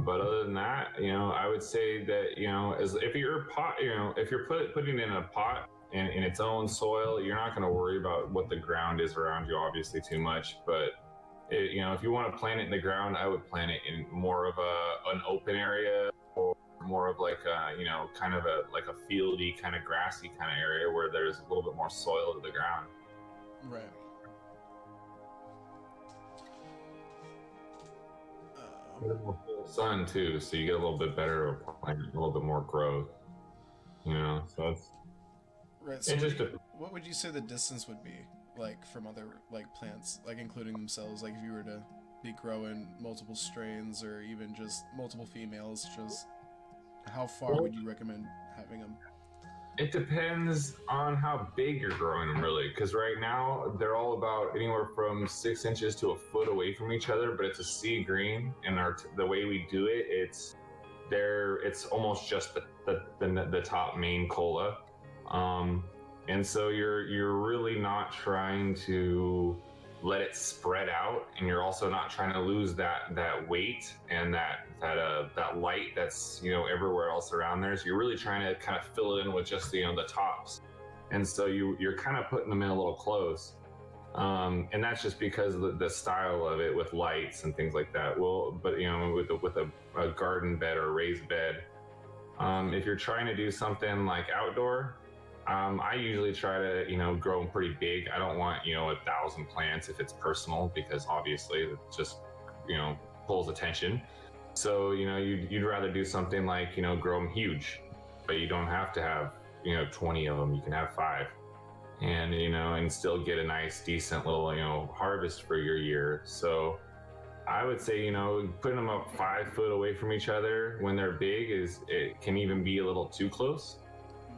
But other than that, I would say that as if you're putting it in a pot in its own soil, you're not going to worry about what the ground is around you obviously too much. But if you want to plant it in the ground, I would plant it in more of an open area, or more of like kind of like a fieldy kind of grassy kind of area where there's a little bit more soil to the ground. Right. Sun too, so you get a little bit better, like a little bit more growth. So that's right. So it. Just what would you say the distance would be, like from other like plants, like including themselves, like if you were to be growing multiple strains or even just multiple females, just how far would you recommend having them? It depends on how big you're growing them, really, because right now they're all about anywhere from 6 inches to a foot away from each other. But it's a sea green, and the way we do it, it's almost just the top main cola, and so you're really not trying to let it spread out, and you're also not trying to lose that weight and that light that's everywhere else around there. So you're really trying to kind of fill it in with just the tops, and so you're kind of putting them in a little close, and that's just because of the style of it with lights and things like that. Well, but with a garden bed or raised bed, if you're trying to do something like outdoor, I usually try to, grow them pretty big. I don't want, 1,000 plants if it's personal, because obviously it just, pulls attention. So, you'd rather do something like, grow them huge, but you don't have to have, 20 of them. You can have 5 and, and still get a nice, decent little, harvest for your year. So I would say, putting them up 5 foot away from each other when they're big it can even be a little too close.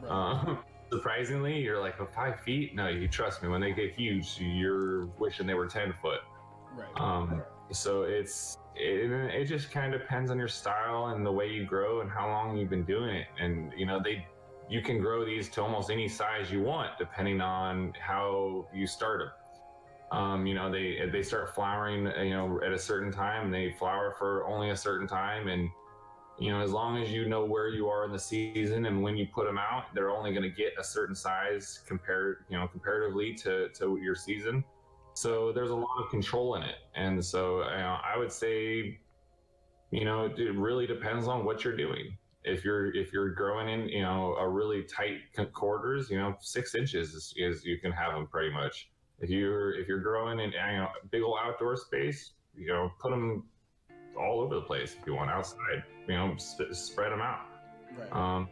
Right. Surprisingly, you're like, 5 feet? No, you trust me. When they get huge, you're wishing they were 10 foot. Right. So it just kind of depends on your style and the way you grow and how long you've been doing it. And you can grow these to almost any size you want depending on how you start them. They start flowering, at a certain time, and they flower for only a certain time, and as long as you know where you are in the season and when you put them out, they're only going to get a certain size comparatively to your season. So there's a lot of control in it. And so I would say, it really depends on what you're doing. If you're growing in, a really tight quarters, 6 inches is you can have them pretty much. If you're growing in a big old outdoor space, put them all over the place if you want outside. Spread them out. Right.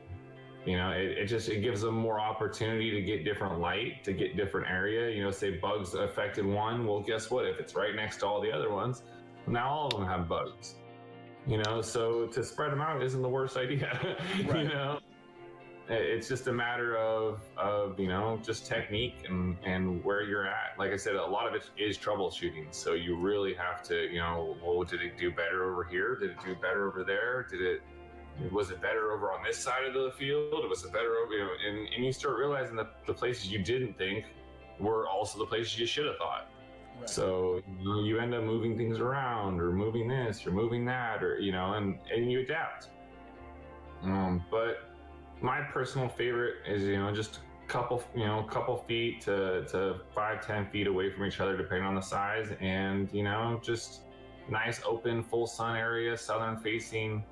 It gives them more opportunity to get different light, to get different area. Say bugs affected one. Well, guess what? If it's right next to all the other ones, now all of them have bugs. So to spread them out isn't the worst idea. Right. It's just a matter of just technique and where you're at. Like I said, a lot of it is troubleshooting. So you really have to, well, did it do better over here? Did it do better over there? Was it better over on this side of the field? Was it better over, and you start realizing that the places you didn't think were also the places you should have thought. Right. So you end up moving things around, or moving this, or moving that, or and you adapt. But my personal favorite is just a couple feet to 5-10 feet away from each other, depending on the size, and just nice open full sun area, southern facing,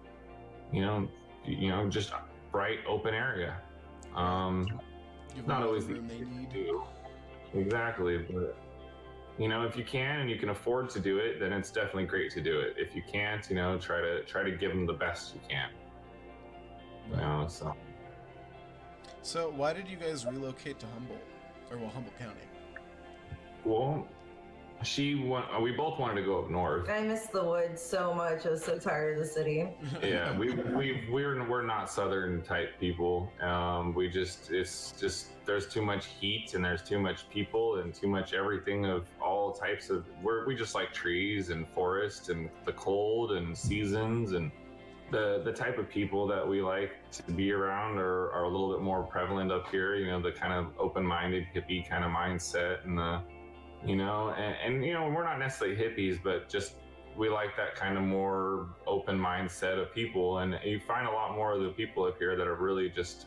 just bright open area. Give Not them all always the the room they need. do. Exactly, but if you can and you can afford to do it, then it's definitely great to do it. If you can't, try to give them the best you can. Right. So why did you guys relocate to Humboldt County? well, we both wanted to go up north. I miss the woods so much. I was so tired of the city. Yeah, we're not southern type people. It's just there's too much heat, and there's too much people, and too much everything of all types of. We just like trees and forest and the cold and seasons, and the type of people that we like to be around are a little bit more prevalent up here. The kind of open-minded hippie kind of mindset, and we're not necessarily hippies, but just we like that kind of more open mindset of people. And you find a lot more of the people up here that are really just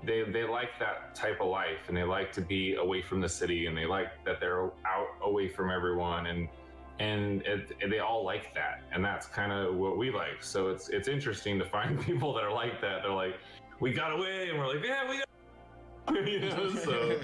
they like that type of life, and they like to be away from the city, and they like that they're out away from everyone, and they all like that, and that's kind of what we like. So it's interesting to find people that are like that. They're like, we got away, and we're like, yeah, we got so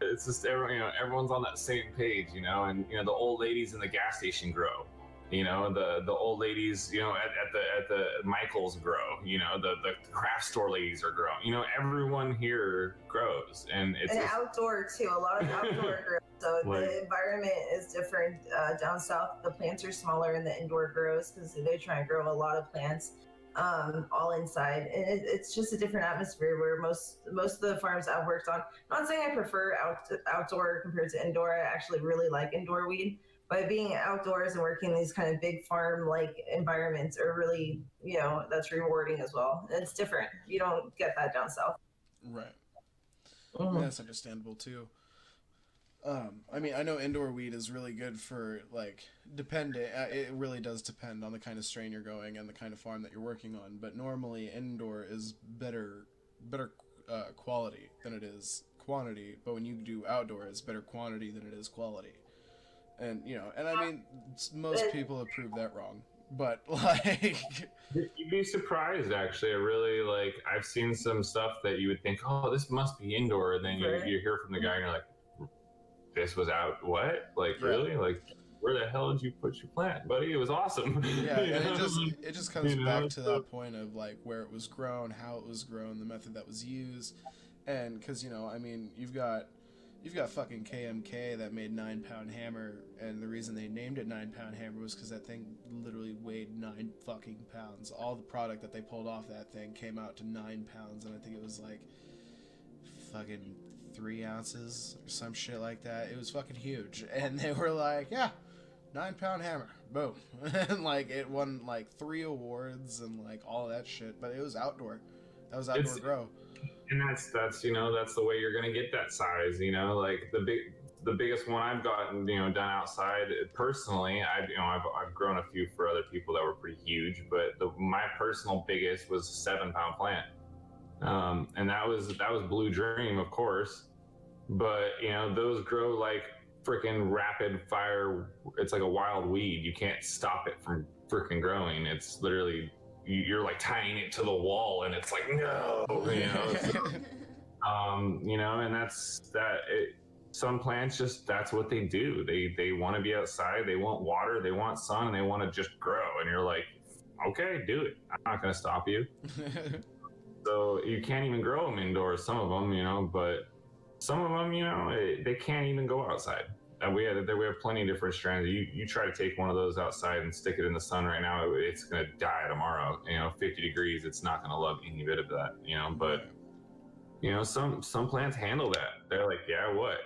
it's just everyone's on that same page, and the old ladies in the gas station grow, the old ladies, at the Michaels grow, the craft store ladies are growing, everyone here grows, and it's outdoor too, a lot of outdoor grows. So the environment is different down south. The plants are smaller in the indoor grows because they try and grow a lot of plants all inside, and it's just a different atmosphere where most of the farms I've worked on, I'm not saying I prefer outdoor compared to indoor. I actually really like indoor weed, but being outdoors and working in these kind of big farm like environments are really, that's rewarding as well. It's different. You don't get that down south. Right. Mm-hmm. That's understandable too. I know indoor weed is really good for it really does depend on the kind of strain you're going and the kind of farm that you're working on. But normally indoor is better quality than it is quantity. But when you do outdoor, it's better quantity than it is quality. And most people have proved that wrong. But you'd be surprised, actually. I've seen some stuff that you would think, oh, this must be indoor, and then you hear from the guy and you're like, this was out, what? Really? Where the hell did you put your plant, buddy? It was awesome. Yeah, and it just comes back to that point of where it was grown, how it was grown, the method that was used, and because you've got fucking KMK that made 9-pound hammer, and the reason they named it 9-pound hammer was because that thing literally weighed 9 fucking pounds. All the product that they pulled off that thing came out to 9 pounds, and I think it was fucking 3 ounces or some shit like that. It was fucking huge, and they were like, yeah, 9-pound hammer, boom. And it won 3 awards and all that shit, but it was outdoor. That was outdoor grow. And that's the way you're gonna get that size. The biggest one I've gotten done outside personally. I've grown a few for other people that were pretty huge, but my personal biggest was a 7-pound plant. And that was Blue Dream, of course, but those grow like freaking rapid fire. It's like a wild weed. You can't stop it from freaking growing. It's literally, you're tying it to the wall, and it's like, no, so, and that's that. some plants just, that's what they do. They want to be outside, they want water, they want sun, and they want to just grow. And you're like, okay, do it. I'm not going to stop you. So you can't even grow them indoors, some of them, but some of them, they can't even go outside. And we have plenty of different strands. You try to take one of those outside and stick it in the sun right now, it's going to die tomorrow. 50 degrees, it's not going to love any bit of that, but some plants handle that. They're like, yeah, what,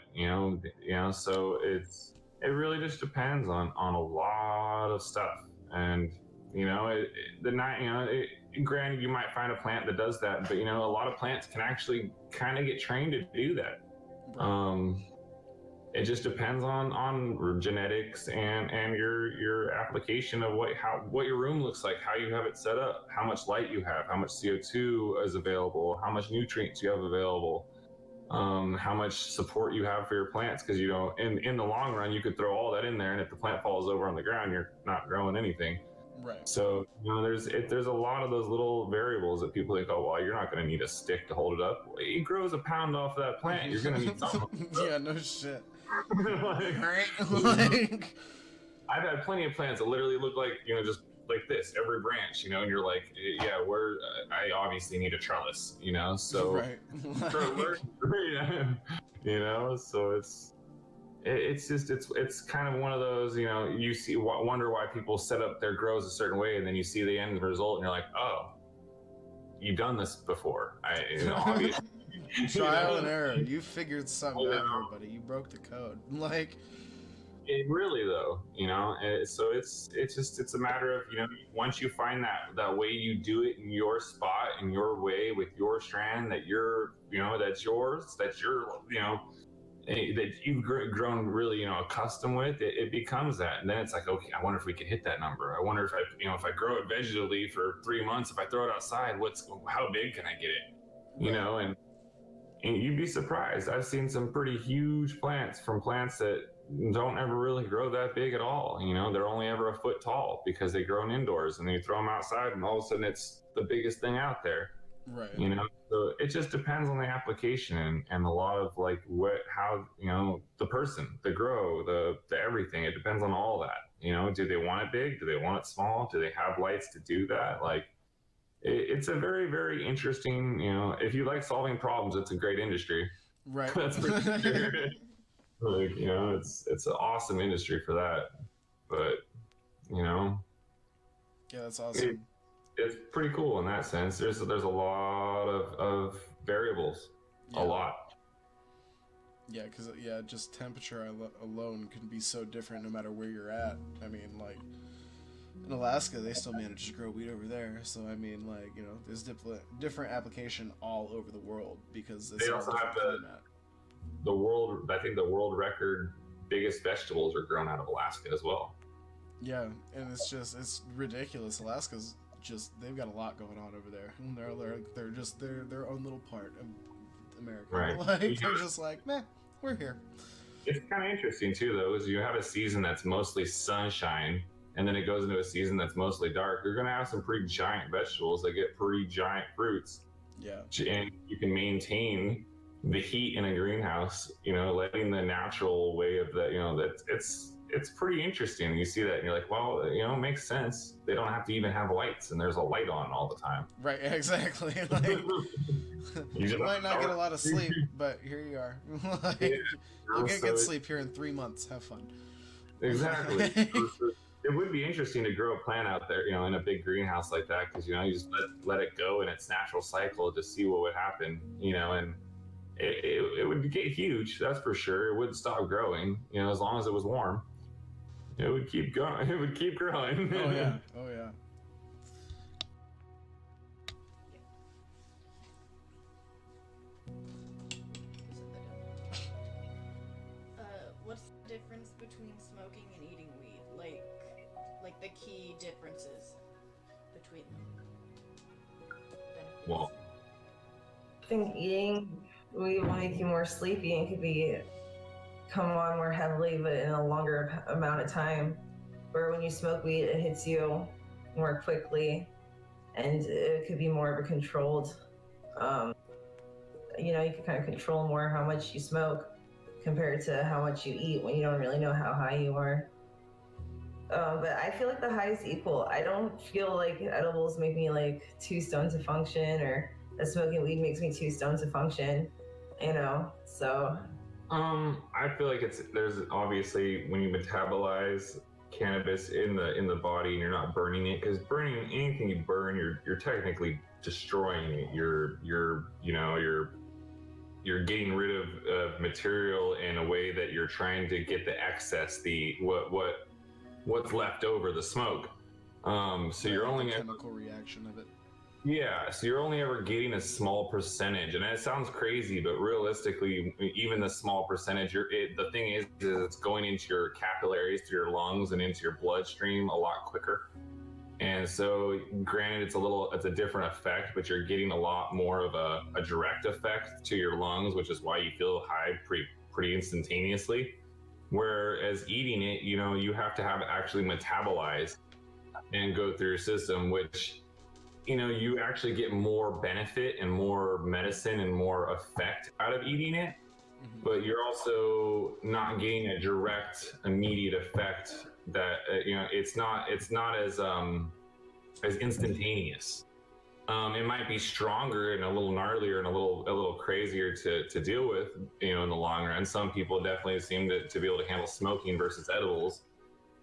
so it really just depends on a lot of stuff. And granted, you might find a plant that does that, but a lot of plants can actually kind of get trained to do that. Right. It just depends on genetics and your application of what your room looks like, how you have it set up, how much light you have, how much CO2 is available, how much nutrients you have available, how much support you have for your plants. Because in the long run, you could throw all that in there, and if the plant falls over on the ground, you're not growing anything. Right. So there's a lot of those little variables that people think, oh, well, you're not going to need a stick to hold it up. It grows a pound off that plant. You're going to need something. Yeah, no shit. like, I've had plenty of plants that literally look like just like this every branch, and you're like, yeah, I obviously need a trellis, so right. So it's kind of one of those, you see, wonder why people set up their grows a certain way, and then you see the end result and you're like, oh, you've done this before. Obviously. Trial and error. You figured something out here, buddy. You broke the code. Like, it really though, so it's a matter of, once you find that way you do it in your spot, in your way, with your strand that that's yours, that's your, that you've grown really, accustomed with, it becomes that. And then it's like, okay, I wonder if we can hit that number. I wonder if if I grow it vegetatively for 3 months, if I throw it outside, how big can I get it? And you'd be surprised. I've seen some pretty huge plants from plants that don't ever really grow that big at all. They're only ever a foot tall because they grow indoors, and then you throw them outside and all of a sudden it's the biggest thing out there. Right. So it just depends on the application and a lot of like how the person, the grow, the everything. It depends on all that. Do they want it big? Do they want it small? Do they have lights to do that? Like, it's a very, very interesting, if you like solving problems, it's a great industry. Right. That's for sure. Like, it's an awesome industry for that. But, yeah, that's awesome. It's pretty cool in that sense. There's a lot of variables. Yeah. A lot. Yeah, because just temperature alone can be so different no matter where you're at. I mean, like, in Alaska, they still manage to grow weed over there. So, I mean, like, there's different application all over the world because they also have the world, I think the world record biggest vegetables are grown out of Alaska as well. Yeah, and it's ridiculous. Alaska's they've got a lot going on over there. They're just their own little part of America. Right. Like, they're just like, meh, we're here. It's kind of interesting too, though, is you have a season that's mostly sunshine, and then it goes into a season that's mostly dark. You're gonna have some pretty giant vegetables that get pretty giant fruits. Yeah. And you can maintain the heat in a greenhouse, letting the natural way of that, it's pretty interesting. You see that and you're like, well, it makes sense. They don't have to even have lights, and there's a light on all the time. Right, exactly. Like, you might not get a lot of sleep, but here you are. Like, yeah, you'll get good sleep here in 3 months. Have fun. Exactly. It would be interesting to grow a plant out there, in a big greenhouse like that, because you just let it go in its natural cycle to see what would happen, and it would get huge, that's for sure. It wouldn't stop growing, as long as it was warm. It would keep going. It would keep growing. Oh yeah. Oh yeah. What's the difference between smoking and eating weed? Like the key differences between them. Benefits. Well, I think eating weed will make you more sleepy and could come on more heavily, but in a longer amount of time. Where when you smoke weed, it hits you more quickly, and it could be more of a controlled. You can kind of control more how much you smoke. compared to how much you eat when you don't really know how high you are. But I feel like the high is equal. I don't feel like edibles make me like too stoned to function, or that smoking weed makes me too stoned to function. So I feel like there's obviously when you metabolize cannabis in the body and you're not burning it, because burning anything you burn, you're technically destroying it. You're getting rid of material in a way that you're trying to get the excess, the what's left over, the smoke. So you're only the chemical reaction of it. Yeah, so you're only ever getting a small percentage, and it sounds crazy, but realistically, even the small percentage, the thing is it's going into your capillaries, to your lungs, and into your bloodstream a lot quicker. And so, granted, it's a different effect, but you're getting a lot more of a direct effect to your lungs, which is why you feel high pretty instantaneously. Whereas eating it, you have to have it actually metabolized and go through your system, which you actually get more benefit and more medicine and more effect out of eating it, but you're also not getting a direct, immediate effect that it's not as instantaneous. It might be stronger and a little gnarlier and a little crazier to deal with, in the long run. Some people definitely seem to be able to handle smoking versus edibles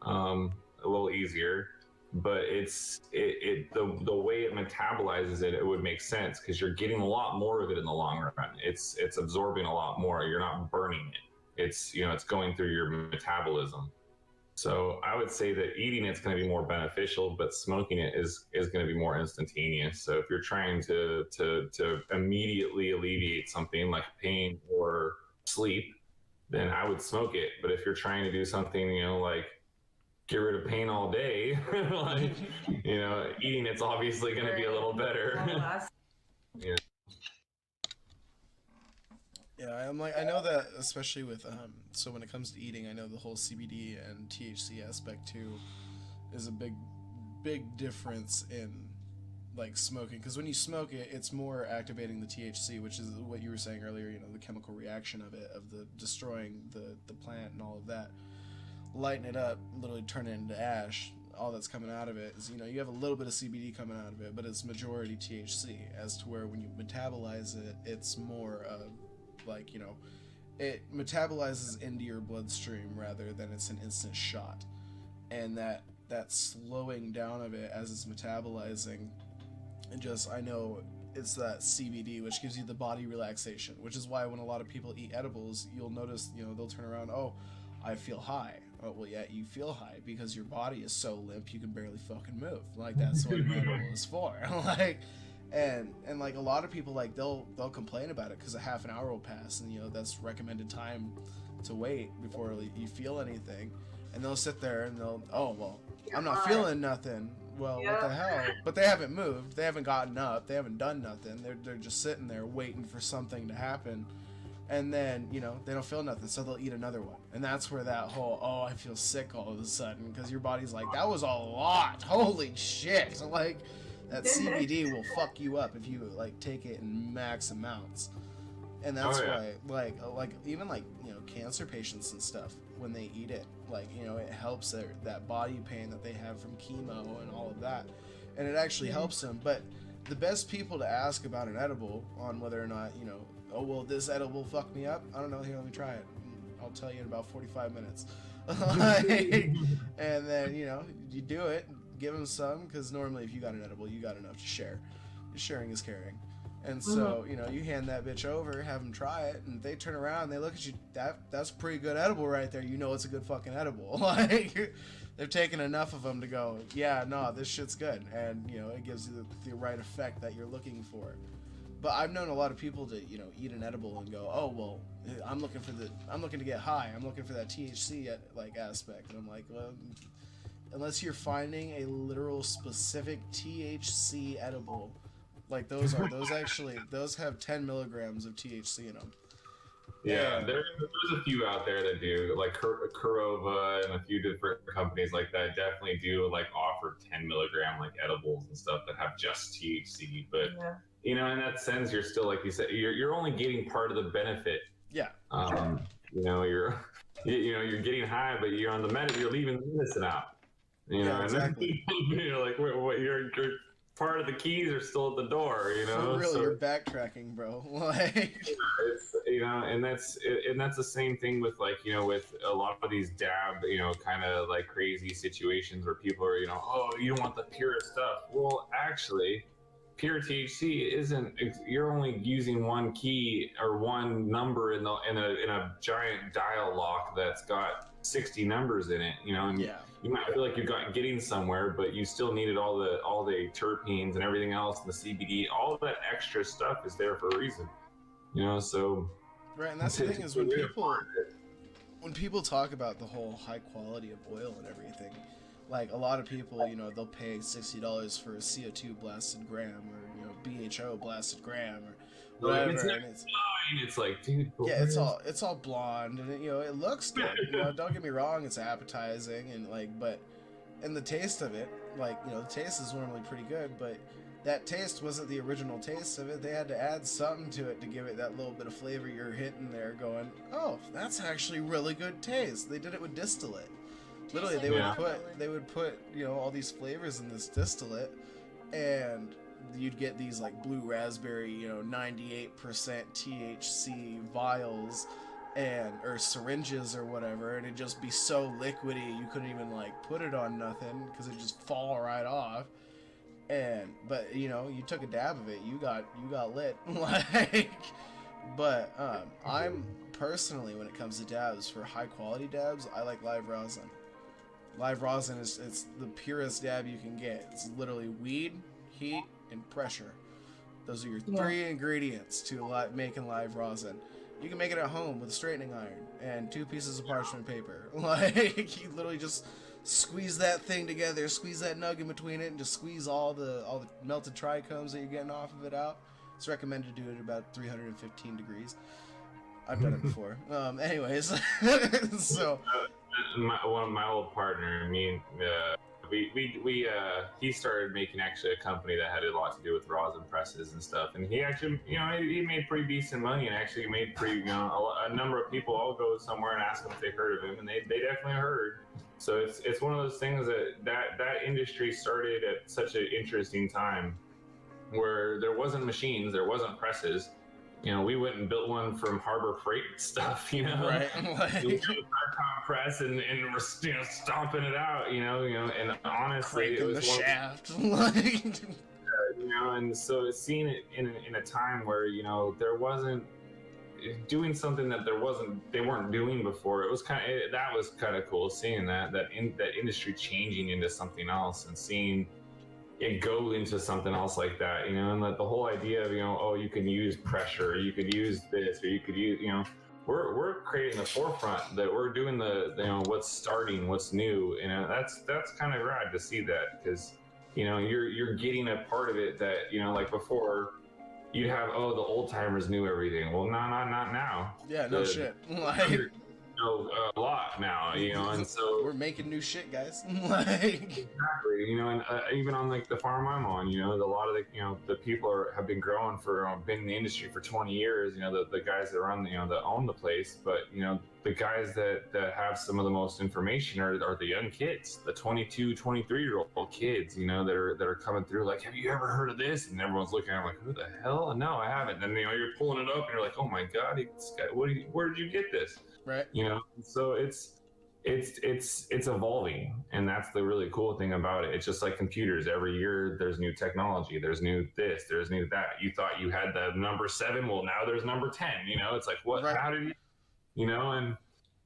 a little easier. But the way it metabolizes it would make sense, because you're getting a lot more of it in the long run. It's absorbing a lot more. You're not burning it. It's going through your metabolism. So I would say that eating it's going to be more beneficial, but smoking it is going to be more instantaneous. So if you're trying to immediately alleviate something like pain or sleep, then I would smoke it. But if you're trying to do something, like get rid of pain all day, like, eating it's obviously going to be a little better. Yeah, I know that, especially with so when it comes to eating, I know the whole CBD and THC aspect too is a big difference in like smoking, because when you smoke it, it's more activating the THC, which is what you were saying earlier, the chemical reaction of it, of the destroying the plant and all of that, lighten it up, literally turn it into ash. All that's coming out of it is, you have a little bit of CBD coming out of it, but it's majority THC, as to where when you metabolize it, it's more of like, it metabolizes into your bloodstream rather than it's an instant shot. And that slowing down of it as it's metabolizing, and just, I know it's that CBD which gives you the body relaxation, which is why when a lot of people eat edibles, you'll notice, they'll turn around, oh, I feel high. Oh, well, yeah, you feel high because your body is so limp you can barely fucking move. Like, that's what an edible is for. Like, and like a lot of people, like, they'll complain about it because a half an hour will pass, and that's recommended time to wait before you feel anything, and they'll sit there and oh, well, I'm not feeling nothing. Well, what the hell? But they haven't moved, they haven't gotten up, they haven't done nothing. They're just sitting there waiting for something to happen. And then, they don't feel nothing, so they'll eat another one. And that's where that whole, oh, I feel sick all of a sudden, because your body's like, that was a lot. Holy shit. So, like, that CBD will fuck you up if you, like, take it in max amounts. And that's why, like, even, like, cancer patients and stuff, when they eat it, like, it helps that body pain that they have from chemo and all of that. And it actually helps them. But the best people to ask about an edible on whether or not, oh, well, this edible fuck me up, I don't know, here, let me try it. I'll tell you in about 45 minutes. And then, you do it, give them some, because normally if you got an edible, you got enough to share. Sharing is caring. And so, you hand that bitch over, have them try it, and they turn around and they look at you, that's a pretty good edible right there. It's a good fucking edible. Like, they've taken enough of them to go, yeah, no, this shit's good. And, it gives you the right effect that you're looking for. But I've known a lot of people to, eat an edible and go, oh, well, I'm looking to get high. I'm looking for that THC aspect. And I'm like, well, unless you're finding a literal specific THC edible, like those have 10 milligrams of THC in them. Yeah, there's a few out there that do, like Kurova and a few different companies like that definitely do, like, offer 10 milligram like edibles and stuff that have just THC. But in that sense, you're still, like you said, you're only getting part of the benefit. Yeah. you're getting high, but you're on the med, you're leaving the medicine out. Yeah, And then exactly. you're like, what your part of the keys are still at the door, For real, So you're backtracking, bro. Like, it's and that's the same thing with like with a lot of these dab kind of like crazy situations where people are oh, you don't want the purest stuff. Well, actually, pure THC isn't. You're only using one key or one number in a giant dial lock that's got 60 numbers in it. And yeah. you might feel like you're getting somewhere, but you still needed all the terpenes and everything else, and the CBD. All that extra stuff is there for a reason. So Right, and that's the thing is when people talk about the whole high quality of oil and everything, like a lot of people, they'll pay $60 for a CO2 blasted gram or BHO blasted gram or whatever. It's not fine. It's like, dude, yeah, it's all blonde and it looks good. Don't get me wrong, it's appetizing and and the taste of it, the taste is normally pretty good, but that taste wasn't the original taste of it. They had to add something to it to give it that little bit of flavor you're hitting there going, oh, that's actually really good taste. They did it with distillate. Literally, they would put all these flavors in this distillate, and you'd get these like blue raspberry, 98% THC vials or syringes or whatever, and it'd just be so liquidy you couldn't even put it on nothing because it'd just fall right off. But you took a dab of it, you got lit. I'm personally, when it comes to dabs, for high quality dabs, I like live rosin. Live rosin it's the purest dab you can get. It's literally weed, heat, and pressure. Those are your three ingredients to making live rosin. You can make it at home with a straightening iron and 2 pieces of parchment paper. You literally just squeeze that thing together, squeeze that nug in between it, and just squeeze all the melted trichomes that you're getting off of it out. It's recommended to do it at about 315 degrees. I've done it before. Anyways, so my old partner, me and he started making actually a company that had a lot to do with rosin presses and stuff, and he actually he made pretty decent money and actually made pretty a number of people. I'll go somewhere and ask them if they heard of him, and they definitely heard. So it's one of those things that industry started at such an interesting time where there wasn't machines, there wasn't presses. We went and built one from Harbor Freight stuff, right? We got a press and we're stomping it out, and honestly, it was the shaft, and so seeing it in a time where there wasn't doing something that they weren't doing before. It was that was kind of cool seeing that industry changing into something else and seeing it go into something else like that, and the whole idea of oh, you can use pressure, you could use this, or you could use we're creating the forefront that we're doing the what's starting, what's new, that's kind of rad to see that, because you're getting a part of it that like before you'd have the old timers knew everything. Well, not now. Yeah, no shit. Know a lot now, and so we're making new shit, guys. Exactly, and even on the farm I'm on, a lot of the people have been growing been in the industry for 20 years. The guys that run that own the place, but the guys that have some of the most information are the young kids, the 22, 23-year-old kids, that are coming through. Like, have you ever heard of this? And everyone's looking at them like, who the hell? No, I haven't. And you're pulling it up, and you're like, oh my god, where did you get this? Right. So it's evolving, and that's the really cool thing about it. It's just like computers. Every year there's new technology, there's new this, there's new that. You thought you had the number 7, well now there's number 10. It's like, what? Right. How did you and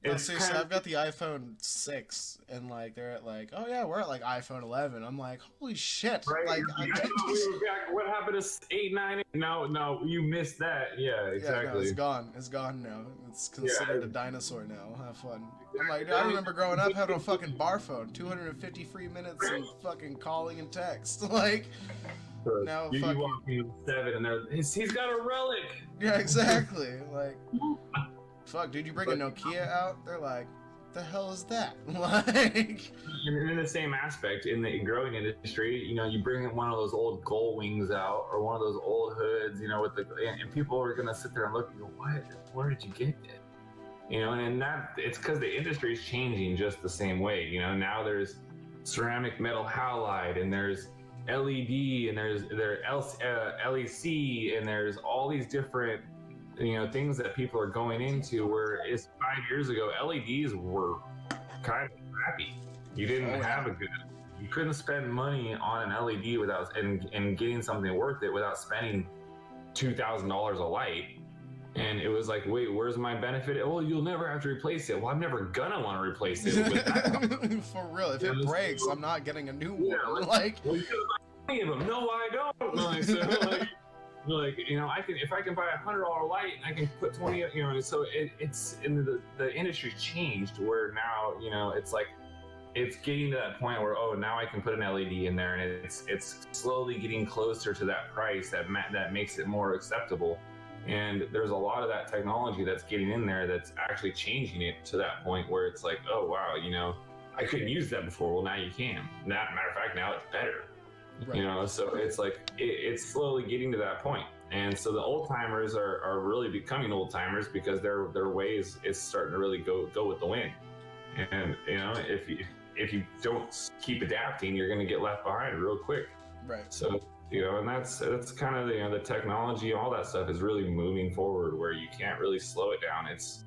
no, seriously, I've got the iPhone 6, and they're at oh yeah, we're at iPhone 11. I'm like, holy shit! Right. What happened to 8, 9? No, you missed that. Yeah, exactly. Yeah, no, it's gone. It's gone now. It's considered a dinosaur now. Have fun. I'm like, I remember growing up having a fucking bar phone, 250 free minutes and fucking calling and text. Now you walk in 7, and he's got a relic. Yeah, exactly. Fuck, dude, you bring a Nokia out? They're like, the hell is that? And in the same aspect, in the growing industry, you bring one of those old Gull Wings out, or one of those old hoods, and people are gonna sit there and look and go, what? Where did you get it? and that it's because the industry is changing just the same way. Now there's ceramic metal halide, and there's LED, and there's LEC, and there's all these different things that people are going into. Where it's 5 years ago, LEDs were kind of crappy. You didn't have a good. You couldn't spend money on an LED without and getting something worth it without spending $2,000 a light. And it was like, wait, where's my benefit? Well, you'll never have to replace it. Well, I'm never gonna want to replace it. With that. For real, if it breaks, I'm not getting a new one. Well, you could buy 20 of them. No, I don't. I can, if I can buy $100 light, I can put 20. So it's in the industry's changed where now it's like it's getting to that point where now I can put an LED in there, and it's slowly getting closer to that price that makes it more acceptable. And there's a lot of that technology that's getting in there that's actually changing it to that point where it's like, oh wow, I couldn't use that before. Well, now you can. Matter of fact, now it's better. Right. So it's like it's slowly getting to that point. And so the old timers are really becoming old timers because their ways is starting to really go with the wind. And if you don't keep adapting, you're going to get left behind real quick. Right. So and that's kind of the technology, all that stuff is really moving forward where you can't really slow it down. It's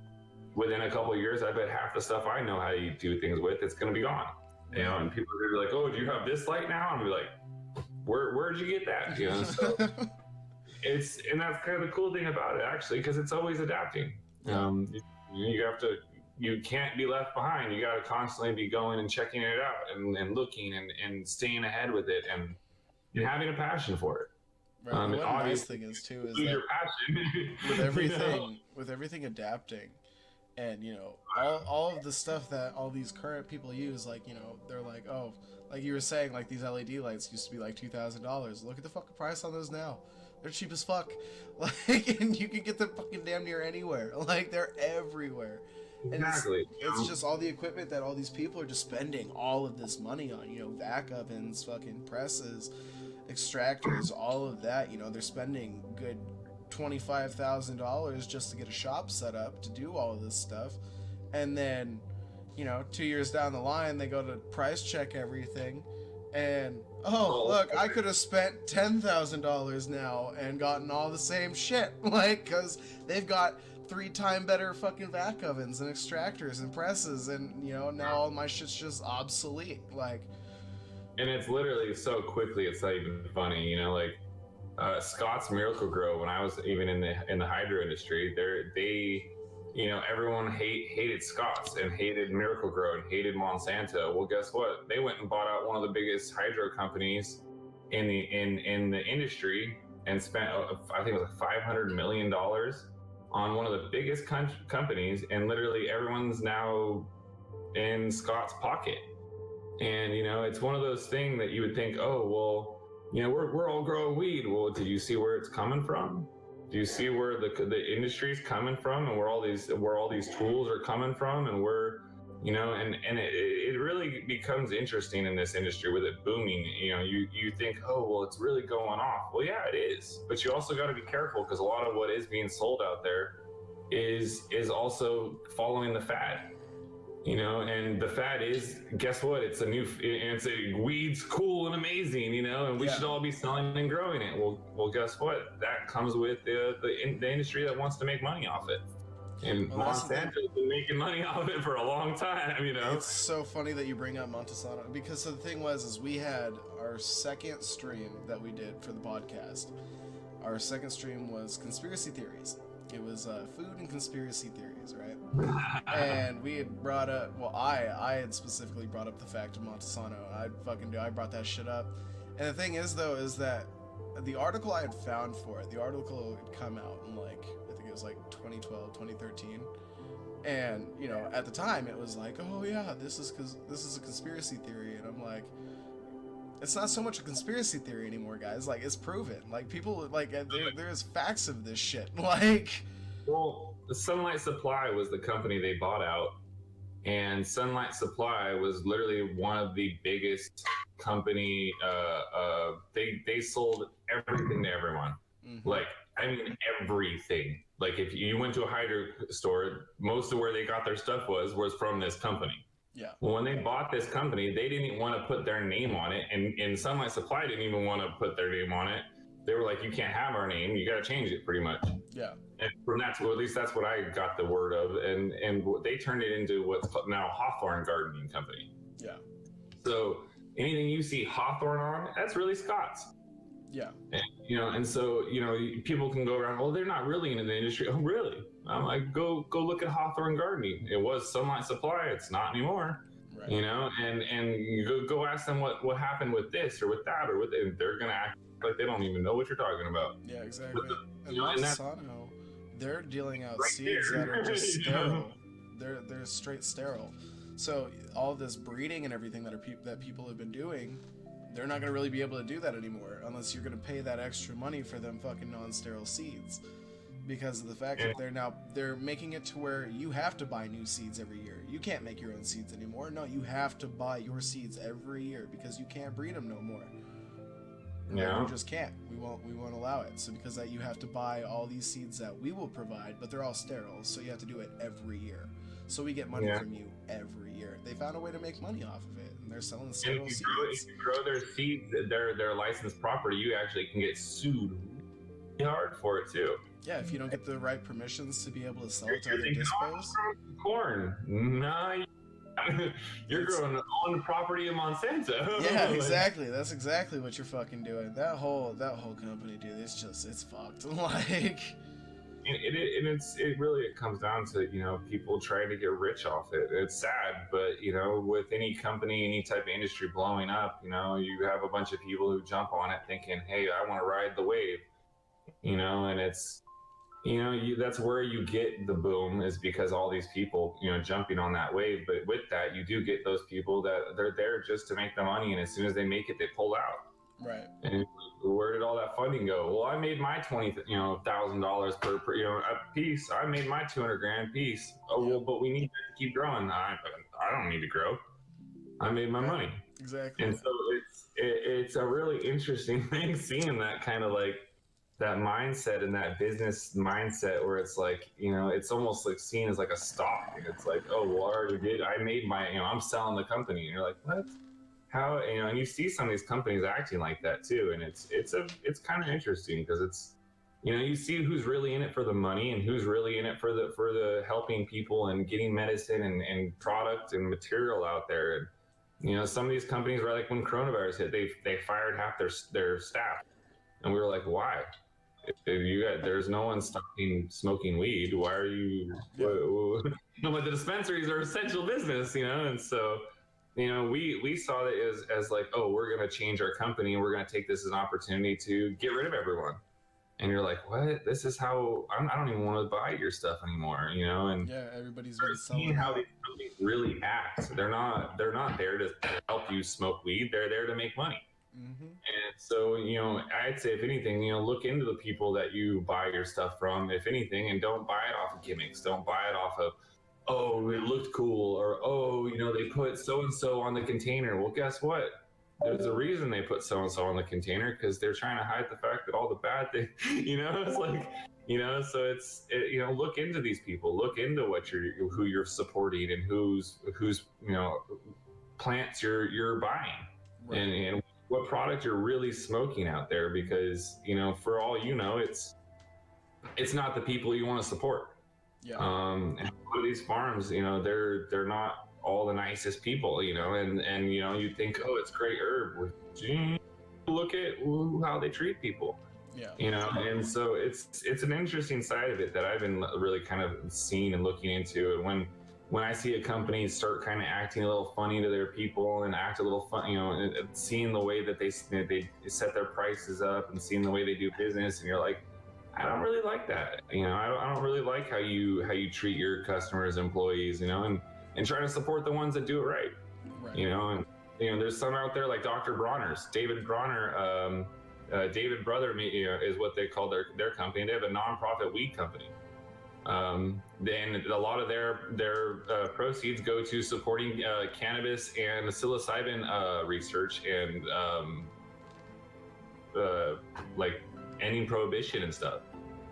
within a couple of years, I bet half the stuff I know how to do things with, it's going to be gone. And people are going to be like, oh, do you have this light now? And I'll be like, where'd you get that? So and that's kind of the cool thing about it, actually, because it's always adapting. You can't be left behind. You got to constantly be going and checking it out and looking and staying ahead with it and having a passion for it. Right. What the nice thing is too is that your passion. with everything adapting, and all of the stuff that all these current people use, like they're like, oh, like you were saying, like these LED lights used to be like $2,000. Look at the fucking price on those now. They're cheap as fuck. Like, and you can get them fucking damn near anywhere. Like, they're everywhere. Exactly. And it's just all the equipment that all these people are just spending all of this money on. Vac ovens, fucking presses, extractors, all of that. They're spending good $25,000 just to get a shop set up to do all of this stuff. And then, 2 years down the line, they go to price check everything. And, look, I could have spent $10,000 now and gotten all the same shit. Like, because they've got 3 times better fucking vac ovens and extractors and presses, and now all my shit's just obsolete. Like, and it's literally so quickly, it's not even funny. Scott's Miracle Grow, when I was even in the hydro industry, they everyone hated Scott's and hated Miracle Grow and hated Monsanto. Well, guess what? They went and bought out one of the biggest hydro companies in the industry and spent, I think it was like $500 million on one of the biggest companies, and literally everyone's now in Scott's pocket. And it's one of those things that you would think, oh well, we're all growing weed. Well, did you see where it's coming from? Do you see where the industry is coming from, and where all these tools are coming from, and where and it really becomes interesting in this industry with it booming. You think, oh well, it's really going off. Well, yeah, it is, but you also got to be careful because a lot of what is being sold out there is also following the fad. And the fad is, guess what? It's weed's cool and amazing, and we should all be selling and growing it. Well, guess what? That comes with the industry that wants to make money off it. And Monsanto's been making money off it for a long time, It's so funny that you bring up Monsanto, because the thing is we had our second stream that we did for the podcast. Our second stream was conspiracy theories. It was food and conspiracy theories, right? And we had brought up, I had specifically brought up the fact of Monsanto. I brought that shit up. And the thing is, though, is that the article I had found for it, the article had come out in I think it was 2012, 2013. And, at the time it was like, oh yeah, this is a conspiracy theory. And I'm like, it's not so much a conspiracy theory anymore, guys. Like, it's proven. Like, people, there's facts of this shit. Well, the Sunlight Supply was the company they bought out, and Sunlight Supply was literally one of the biggest company. They sold everything to everyone. Mm-hmm. I mean everything. Like if you went to a Hydro store, most of where they got their stuff was from this company. Yeah. Well, when they bought this company, they didn't want to put their name on it, and Sunlight Supply didn't even want to put their name on it. They were like, "You can't have our name. You got to change it, pretty much." Yeah. And from that, well, at least that's what I got the word of, and they turned it into what's called now Hawthorne Gardening Company. Yeah. So anything you see Hawthorne on, that's really Scott's. Yeah. And, and so people can go around, well, they're not really in the industry. Oh, really? I'm like, go look at Hawthorne Gardening. It was Sunlight Supply. It's not anymore. Right. And you go ask them what happened with this or with that or with it. They're gonna act like they don't even know what you're talking about. Yeah, exactly. And and Monsanto, they're dealing out seeds that are just sterile. They're straight sterile. So all this breeding and everything that people have been doing, they're not gonna really be able to do that anymore unless you're gonna pay that extra money for them fucking non-sterile seeds. Because of the fact that they're making it to where you have to buy new seeds every year. You can't make your own seeds anymore. No, you have to buy your seeds every year because you can't breed them no more. Yeah. You just can't. We won't allow it. So because that, you have to buy all these seeds that we will provide, but they're all sterile. So you have to do it every year. So we get money from you every year. They found a way to make money off of it, and they're selling sterile seeds. If you grow their seeds, their licensed property, you actually can get sued hard for it too. Yeah, if you don't get the right permissions to be able to sell it to other dispos. Corn. Nah, you're growing on property in Monsanto. Yeah, exactly. That's exactly what you're fucking doing. That whole company, dude, it's fucked. Like it really comes down to people trying to get rich off it. It's sad, but with any company, any type of industry blowing up, you have a bunch of people who jump on it thinking, hey, I want to ride the wave, and it's that's where you get the boom, is because all these people jumping on that wave. But with that, you do get those people that they're there just to make the money, and as soon as they make it, they pull out. Right. And where did all that funding go? Well, I made my $20,000 per a piece. I made my 200 grand piece. Oh, well, but we need to keep growing. I don't need to grow. I made my money. Exactly. And so it's a really interesting thing seeing that kind of like that mindset and that business mindset where it's like, it's almost like seen as like a stock. It's like, oh, well, I already did. I made my, I'm selling the company. And you're like, what? How, and you see some of these companies acting like that too. And it's kind of interesting because it's, you see who's really in it for the money and who's really in it for the helping people and getting medicine and product and material out there. And, some of these companies were like when coronavirus hit, they fired half their staff. And we were like, why? There's no one stopping smoking weed. Why are you? But the dispensaries are essential business, and so we saw it as like, oh, we're gonna change our company and we're gonna take this as an opportunity to get rid of everyone. And you're like, what? This is how I don't even want to buy your stuff anymore, And yeah, everybody's been seeing how these companies really act. They're not there to help you smoke weed. They're there to make money. Mm-hmm. And so, I'd say if anything, look into the people that you buy your stuff from, if anything, and don't buy it off of gimmicks. Don't buy it off of, oh, it looked cool, or, oh, they put so-and-so on the container. Well, guess what? There's a reason they put so-and-so on the container, because they're trying to hide the fact that all the bad things, it's like, so look into these people, look into who you're supporting and whose plants you're buying. Right. And what product you're really smoking out there, because for all it's not the people you want to support. Yeah. And a lot of these farms, they're not all the nicest people, and you think, oh, it's great herb. Look at how they treat people. Yeah. And so it's an interesting side of it that I've been really kind of seeing and looking into. And when I see a company start kind of acting a little funny to their people and act a little fun, and seeing the way that they set their prices up and seeing the way they do business, and you're like, I don't really like that. I don't really like how you treat your customers, employees, and try to support the ones that do it right. Right. And there's some out there like Dr. Bronner's, David Bronner, David Brother, is what they call their company. They have a nonprofit weed company. Then a lot of their proceeds go to supporting cannabis and psilocybin research and like ending prohibition and stuff.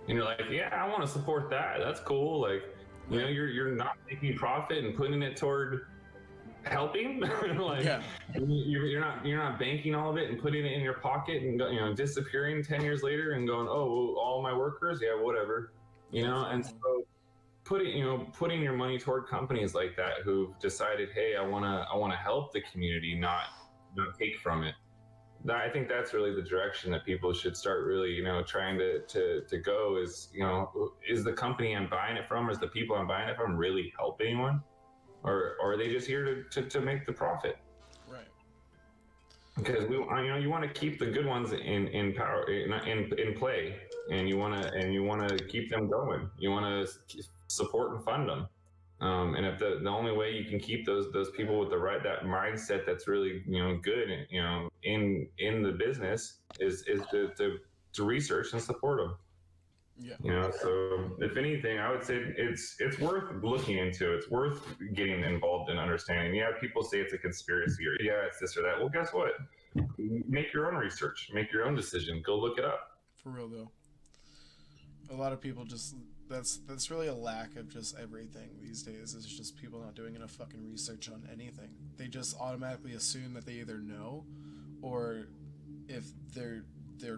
and you're like, yeah, I want to support that. That's cool. Like, you know, you're not making profit and putting it toward helping. Like, Yeah. you're not banking all of it and putting it in your pocket and, you know, disappearing 10 years later and going, oh, well, all my workers, yeah, whatever, you know. And so putting your money toward companies like that who've decided, hey, I want to help the community, not take from it. I think that's really the direction that people should start really, you know, trying to go is, you know, is the company I'm buying it from, or is the people I'm buying it from really help anyone? Or are they just here to make the profit? Right. Because you know, you want to keep the good ones in power, in play, and you want to keep them going. You want to support and fund them. And if the only way you can keep those people with that mindset that's really, you know, good, you know, in the business is to research and support them. Yeah. You know, so if anything, I would say it's worth looking into. It's worth getting involved in understanding. Yeah, people say it's a conspiracy, or yeah, it's this or that. Well, guess what? Make your own research. Make your own decision. Go look it up. For real though. A lot of people just that's really a lack of just everything these days. It's just people not doing enough fucking research on anything. They just automatically assume that they either know, or if they're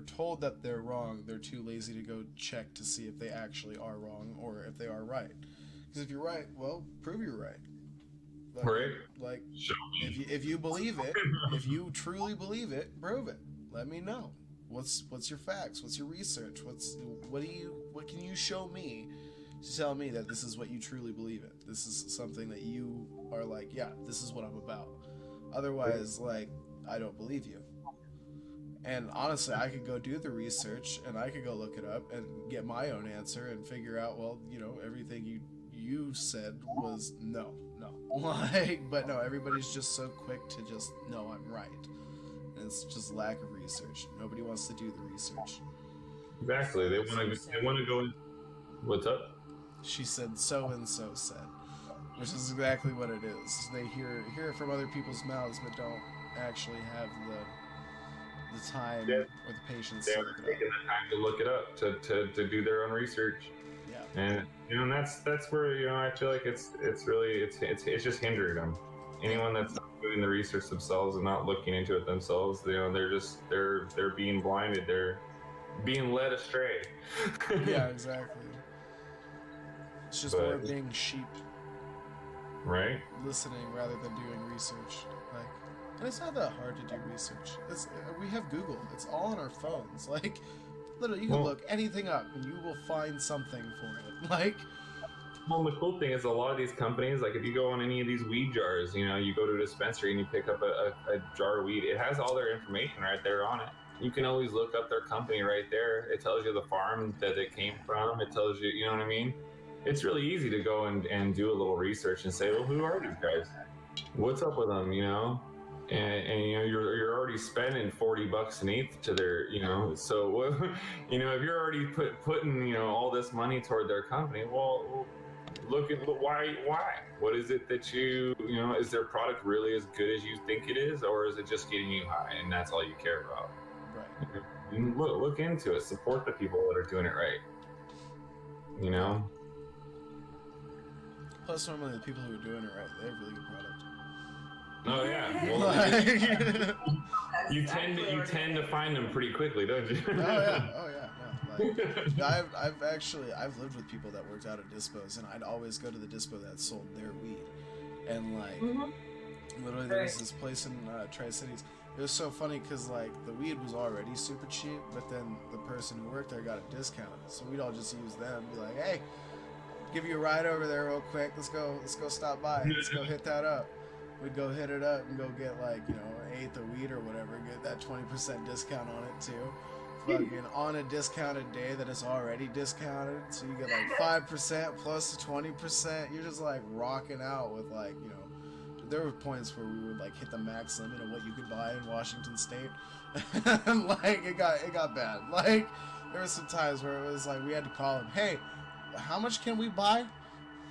told that they're wrong, they're too lazy to go check to see if they actually are wrong or if they are right. Because if you're right, well, prove you're right. Like, Right. Like, Show me. if you believe it, if you truly believe it, prove it. Let me know. What's your facts? What's your research? What can you show me to tell me that this is what you truly believe in? This is something that you are like, yeah, this is what I'm about. Otherwise, like, I don't believe you. And honestly, I could go do the research and I could go look it up and get my own answer and figure out, well, you know, everything you said was no. Like, but no, everybody's just so quick to just, no, I'm right. And it's just lack of research. Nobody wants to do the research. Exactly. They want to go in. What's up? She said so and so said, which is exactly what it is. They hear it from other people's mouths, but don't actually have the time Yeah. or the patience They to haven't look it taken up. the time to look it up to do their own research. Yeah. And you know, that's where, you know, I feel like it's really it's just hindering them. Anyone that's not doing the research themselves and not looking into it themselves, you know, they're being blinded. They're being led astray. Yeah, exactly. It's just more being sheep, right? listening rather than doing research. Like, and it's not that hard to do research. We have Google. It's all on our phones. Like, literally, you can look anything up and you will find something for it. Like, well, the cool thing is a lot of these companies, like if you go on any of these weed jars, you know, you go to a dispensary and you pick up a jar of weed, it has all their information right there on it. You can always look up their company right there. It tells you the farm that it came from. It tells you, you know what I mean? It's really easy to go and do a little research and say, well, who are these guys? What's up with them, you know? And you know, you're already spending $40 an eighth to their, you know, so you know, if you're already putting, you know, all this money toward their company, well, look at why what is it that you know, is their product really as good as you think it is, or is it just getting you high and that's all you care about? right. Look into it. Support the people that are doing it right, you know. Plus, normally the people who are doing it right, they have really good product. Oh yeah, well, Like, you tend to find them pretty quickly, don't you? oh yeah. No, like, I've lived with people that worked out at dispos, and I'd always go to the dispo that sold their weed, and like, literally there was this place in Tri-Cities. It was so funny because like the weed was already super cheap, but then the person who worked there got it discounted, so we'd all just use them, be like, hey, give you a ride over there real quick. Let's go stop by. Let's go hit that up. We'd go hit it up and go get like, you know, an eighth of weed or whatever, get that 20% discount on it too. Fucking on a discounted day that is already discounted, so you get like 5% plus 20%. You're just like rocking out with like, you know, there were points where we would like hit the max limit of what you could buy in Washington State. And like it got bad. Like there were some times where it was like we had to call him, hey, how much can we buy?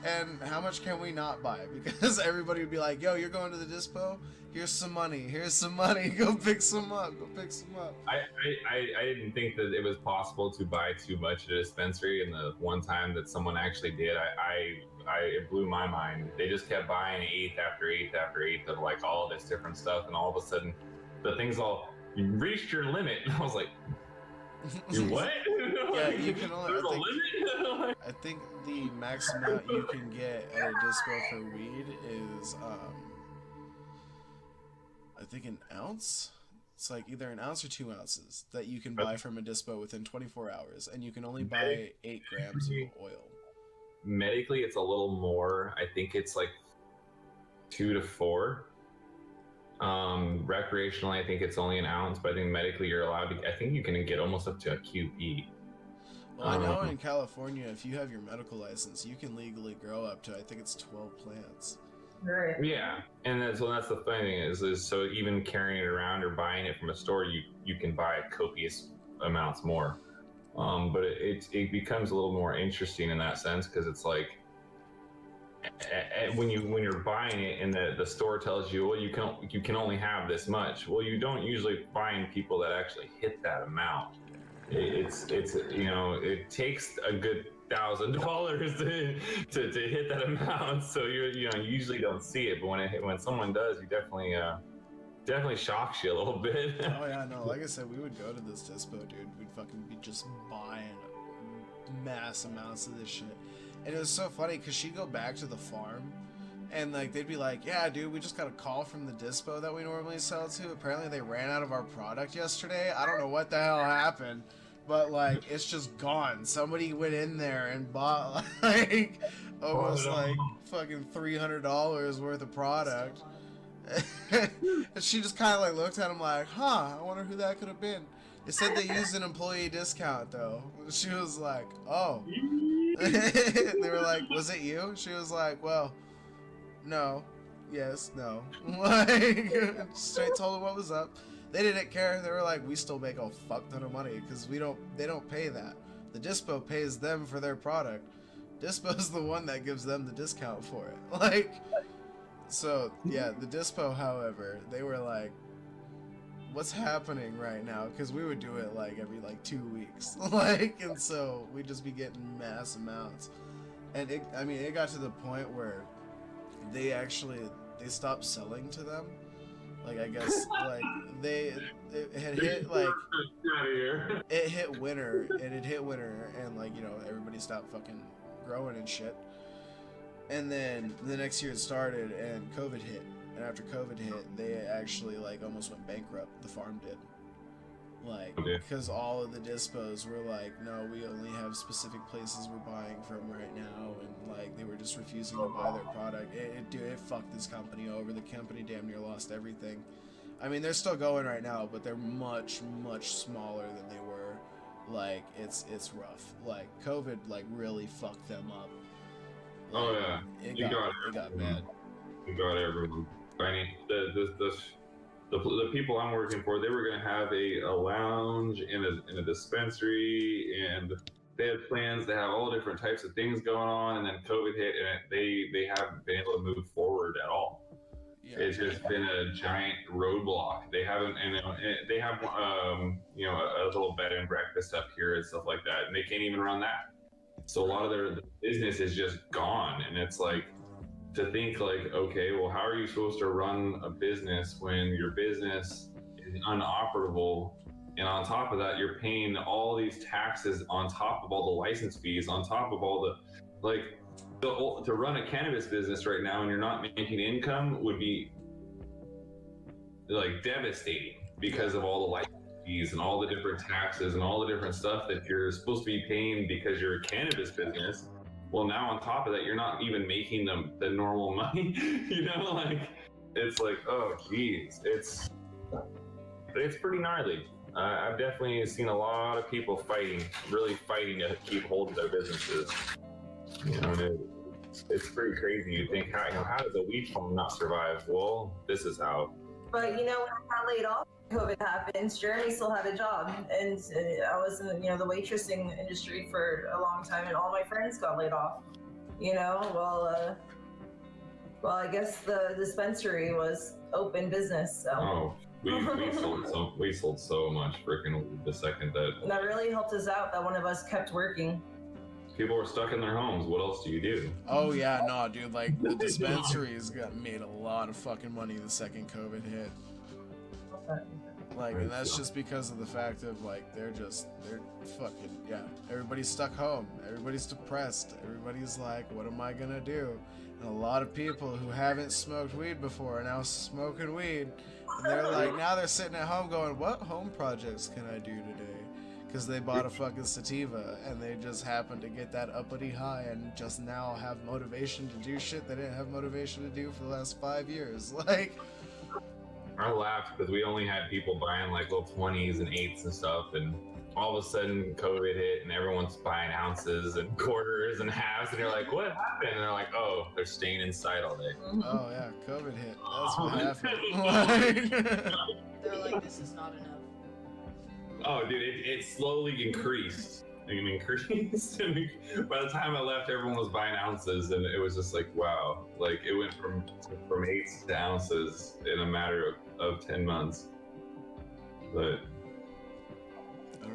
And how much can we not buy? Because everybody would be like, yo, you're going to the dispo? Here's some money. Go pick some up. I didn't think that it was possible to buy too much at a dispensary, and the one time that someone actually did, it blew my mind. They just kept buying eighth after eighth after eighth of like all this different stuff, and all of a sudden the thing's all, you reached your limit. And I was like, you what? Yeah, you can only, there's a limit? I think the max amount you can get at a dispo for weed is I think an ounce. It's like either an ounce or 2 ounces that you can buy from a dispo within 24 hours, and you can only buy 8 grams of oil. Medically, it's a little more. I think it's like 2 to 4. Recreationally, I think it's only an ounce, but I think medically you're allowed to. I think you can get almost up to a QP. Well, I know in California, if you have your medical license, you can legally grow up to, I think it's 12 plants. Right. Yeah, and that's the thing is so even carrying it around or buying it from a store, you can buy copious amounts more. But it becomes a little more interesting in that sense, because it's like when you're buying it and the store tells you, well, you can only have this much. Well, you don't usually find people that actually hit that amount. It's it takes a good $1,000 to hit that amount, so you usually don't see it, but when someone does, you definitely shocks you a little bit. Oh yeah, no, like I said, we would go to this dispo, dude. We'd fucking be just buying mass amounts of this shit, and it was so funny because she'd go back to the farm, and like they'd be like, yeah, dude, we just got a call from the dispo that we normally sell to. Apparently they ran out of our product yesterday. I don't know what the hell happened, but like it's just gone. Somebody went in there and bought like almost like fucking $300 worth of product. And she just kind of like looked at him like, huh, I wonder who that could have been. It said they used an employee discount though. She was like, oh. They were like, was it you? She was like, well, no, yes, no. Like, straight told her what was up. They didn't care. They were like, we still make a fuck ton of money because they don't pay that. The dispo pays them for their product. Dispo's the one that gives them the discount for it. Like, so yeah, the dispo, however, they were like, what's happening right now? Because we would do it like every like 2 weeks. Like, and so we'd just be getting mass amounts. And it got to the point where they stopped selling to them. Like, I guess, like, it had hit, like, it hit winter, and, like, everybody stopped fucking growing and shit. And then the next year it started, and COVID hit. And after COVID hit, they actually, like, almost went bankrupt. The farm did. Like, because all of the dispos were like, no, we only have specific places we're buying from right now, and like they were just refusing to buy their product. It fucked this company over. The company damn near lost everything. I mean, they're still going right now, but they're much, much smaller than they were. Like, it's rough. Like, COVID like really fucked them up. Like, oh yeah, it got bad. You got everyone. I mean, the people I'm working for, they were going to have a lounge in a dispensary, and they had plans to have all different types of things going on, and then COVID hit, and they haven't been able to move forward at all. Yeah. It's just been a giant roadblock. They haven't, and they have a little bed and breakfast up here and stuff like that, and they can't even run that. So a lot of their business is just gone, and it's like, to think like, okay, well, how are you supposed to run a business when your business is unoperable, and on top of that, you're paying all these taxes on top of all the license fees, on top of all the, like, to run a cannabis business right now and you're not making income would be like devastating because of all the license fees and all the different taxes and all the different stuff that you're supposed to be paying because you're a cannabis business. Well, now on top of that, you're not even making the normal money, like, it's like, oh, geez, it's pretty gnarly. I've definitely seen a lot of people really fighting to keep hold of their businesses. It's pretty crazy. You think, how does a weed farm not survive? Well, this is how. But, when I got laid off, COVID happened, Jeremy still had a job, and I was in the waitressing industry for a long time, and all my friends got laid off. Well, I guess the dispensary was open business, so. Oh, we sold so much freaking weed the second that That really helped us out that one of us kept working. people were stuck in their homes. What else do you do? Oh yeah, no, dude. Like the dispensaries made a lot of fucking money the second COVID hit. Like, and that's just because of the fact of like they're fucking everybody's stuck home, everybody's depressed, everybody's like, what am I gonna do? And a lot of people who haven't smoked weed before are now smoking weed, and they're like, now they're sitting at home going, what home projects can I do today? Because they bought a fucking sativa and they just happened to get that uppity high and just now have motivation to do shit they didn't have motivation to do for the last 5 years. Like, I laughed because we only had people buying like little 20s and 8s and stuff, and all of a sudden COVID hit and everyone's buying ounces and quarters and halves, and you're like, what happened? And they're like, oh, they're staying inside all day. oh yeah, COVID hit. That's what happened. They're like, this is not enough. Oh, dude, it slowly increased. And increased. And by the time I left, everyone was buying ounces, and it was just like, wow. Like, it went from 8s to ounces in a matter of 10 months. But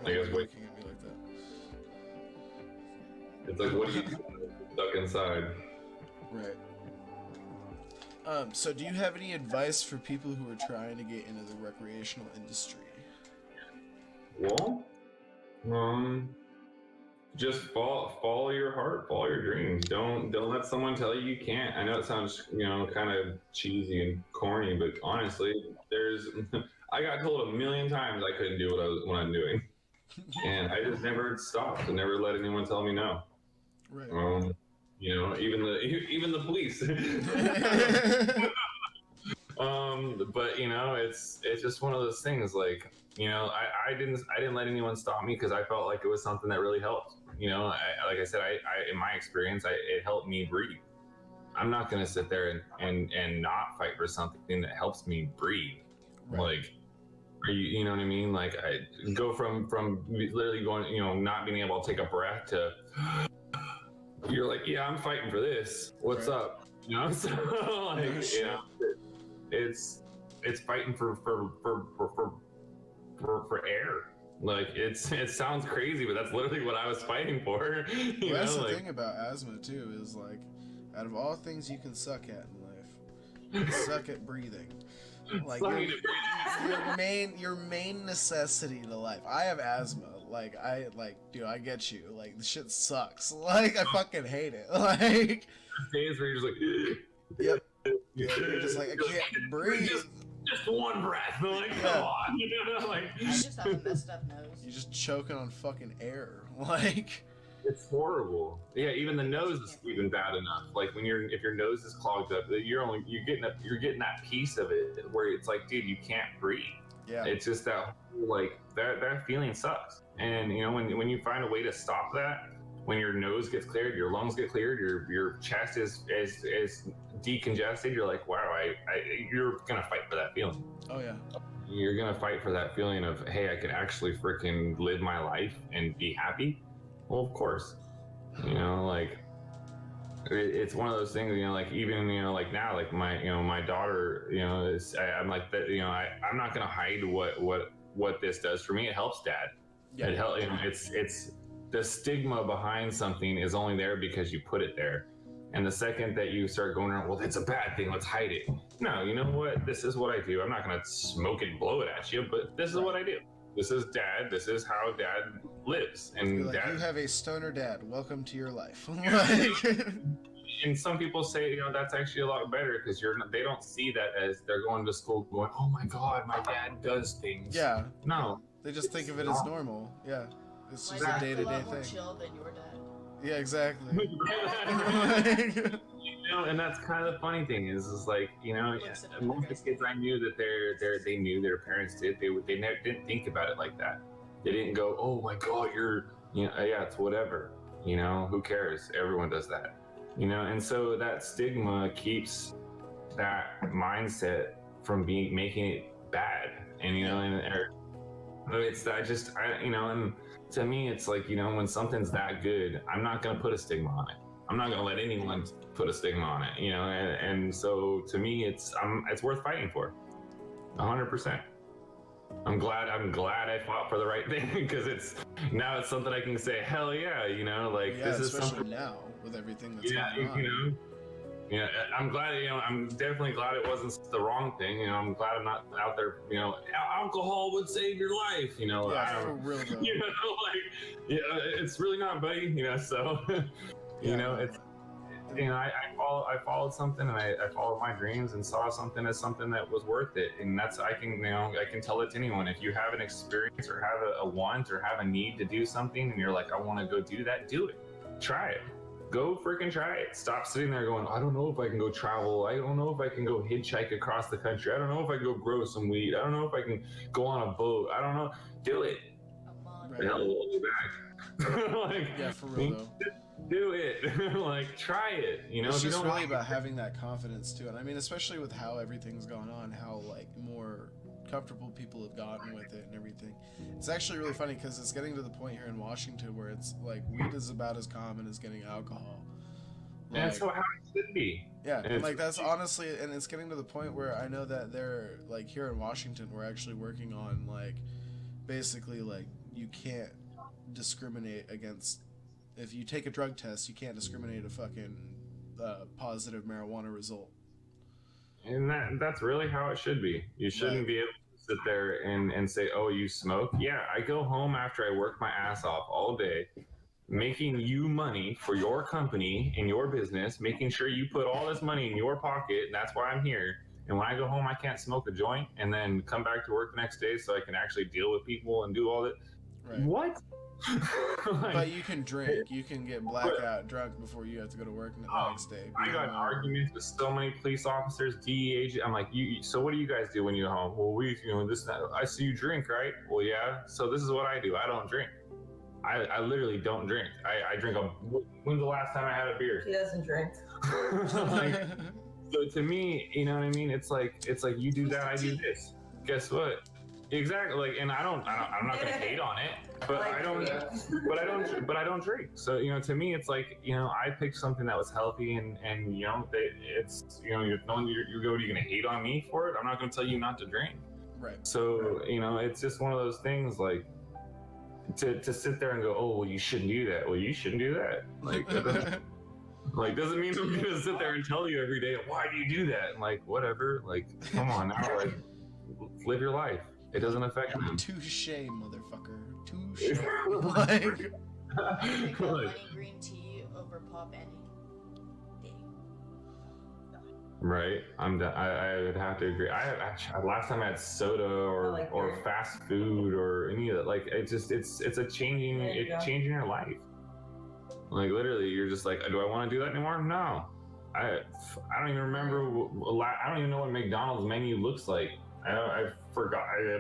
I guess guess wait. looking at me like that. It's like, what do you do stuck inside? Right. So do you have any advice for people who are trying to get into the recreational industry? Well, just follow your heart, follow your dreams. Don't let someone tell you you can't. I know it sounds, kind of cheesy and corny, but honestly, I got told a million times I couldn't do what I'm doing, and I just never stopped and never let anyone tell me no. Right. Even the police. But it's just one of those things. Like, I didn't let anyone stop me because I felt like it was something that really helped. Like I said, I in my experience, it helped me breathe. I'm not gonna sit there and not fight for something that helps me breathe. Right. Like, you know what I mean? Like, I go from literally going, not being able to take a breath to you're like, yeah, I'm fighting for this. What's up? So like, it's fighting for air. Like, it sounds crazy, but that's literally what I was fighting for. That's the thing about asthma too, is like, out of all things you can suck at in life, you suck at breathing. Like, your main necessity to life. I have asthma. Dude, I get you. Like, the shit sucks. Like, I fucking hate it. Like, days where you're just like, yep. Yeah, you're just like, I can't breathe. Just one breath. Like, come on. Like, I just have a messed up nose. You're just choking on fucking air. Like, it's horrible. Yeah, even the nose is even bad enough. Like, if your nose is clogged up, you're getting that piece of it where it's like, dude, you can't breathe. yeah. It's just that, like, that feeling sucks. And when you find a way to stop that, when your nose gets cleared, your lungs get cleared, your chest is decongested, you're like, wow, you're gonna fight for that feeling. Oh yeah. You're gonna fight for that feeling of, hey, I can actually freaking live my life and be happy. Well, of course. Like, it's one of those things. Like, even like now, like my daughter, I'm like that. I'm not gonna hide what this does for me. It helps Dad. Yeah. It helps. It's the stigma behind something is only there because you put it there. And the second that you start going around, well, it's a bad thing, let's hide it. No, you know what? This is what I do. I'm not going to smoke and blow it at you, but this is what I do. This is Dad. This is how Dad lives. And like, Dad, you have a stoner dad. Welcome to your life. and some people say, that's actually a lot better because they don't see that as they're going to school going, oh my God, my dad does things. Yeah. No. They just think of it as normal. Yeah. It's just a day-to-day thing. More chill than your dad. Yeah, exactly. And that's kind of the funny thing is like, most of the kids I knew that they knew their parents did. They never didn't think about it like that. They didn't go, oh my God, yeah, it's whatever. Who cares? Everyone does that. And so that stigma keeps that mindset from making it bad. And it's that and to me, it's like, when something's that good, I'm not going to put a stigma on it. I'm not gonna let anyone put a stigma on it, you know. And so to me, it's worth fighting for, 100%. I'm glad I fought for the right thing, because it's something I can say, hell yeah, you know, like Yeah, this is especially something. now with everything that's Yeah, going on. you know. Yeah, I'm glad, you know, I'm definitely glad it wasn't the wrong thing. You know, I'm glad I'm not out there, you know, alcohol would save your life, you know. Yeah, I don't, for real though. you know, like, yeah, it's really not, buddy, you know, so, Yeah, you know, no. it's, you know, I followed something, and I followed my dreams and saw something as something that was worth it. And that's, I can tell it to anyone. If you have an experience or have a want or have a need to do something and you're like, I want to go do that, do it. Try it. Go freaking try it. Stop sitting there going, I don't know if I can go travel. I don't know if I can go hitchhike across the country. I don't know if I can go grow some weed. I don't know if I can go on a boat. I don't know. Do it. Right. Hell, hold you back. Like, Yeah, for real though. do it. Like, try it. You know, It's if you just don't really like about having that confidence too. And I mean, especially with how everything's gone on, how like more comfortable people have gotten with it and everything. It's actually really funny because it's getting to the point here in Washington where it's like weed is about as common as getting alcohol. and that's how it should be. Yeah, and It's- like that's honestly, and it's getting to the point where I know that they're like here in Washington, we're actually working on like basically like you can't discriminate against if you take a drug test, you can't discriminate a fucking positive marijuana result. And that's really how it should be. You shouldn't be able to sit there and say, oh, you smoke? Yeah, I go home after I work my ass off all day, making you money for your company and your business, making sure you put all this money in your pocket, and that's why I'm here. And when I go home, I can't smoke a joint and then come back to work the next day so I can actually deal with people and do all that. Right. What? Like, but you can drink. You can get blackout drunk before you have to go to work the next day. I got arguments with so many police officers, DEA agents. I'm like, so what do you guys do when you go home? Well, this, that. I see you drink, right? Well, yeah. So this is what I do. I don't drink. I literally don't drink. I drink when's the last time I had a beer? He doesn't drink. Like, so to me, you know what I mean? It's like you do that, I do this. Guess what? Exactly. Like, and I'm not gonna hate on it, but I don't drink. So, you know, to me, it's like, you know, I picked something that was healthy, and you know, it's, you know, you're gonna hate on me for it. I'm not gonna tell you not to drink. Right. So, you know, it's just one of those things, like, to sit there and go, oh, well, you shouldn't do that. Well, you shouldn't do that. Like, doesn't mean I'm gonna sit there and tell you every day, why do you do that? And like, whatever. Like, come on now, like, live your life. It doesn't affect them. Touche, motherfucker. Touche. Like, I pick up money green tea over pop any day. Right. I would have to agree. Last time I had soda or fast food or any of that. Like, it's a changing your life. Like, literally, you're just like, do I want to do that anymore? No. I don't even remember. I don't even know what McDonald's menu looks like. I forgot. I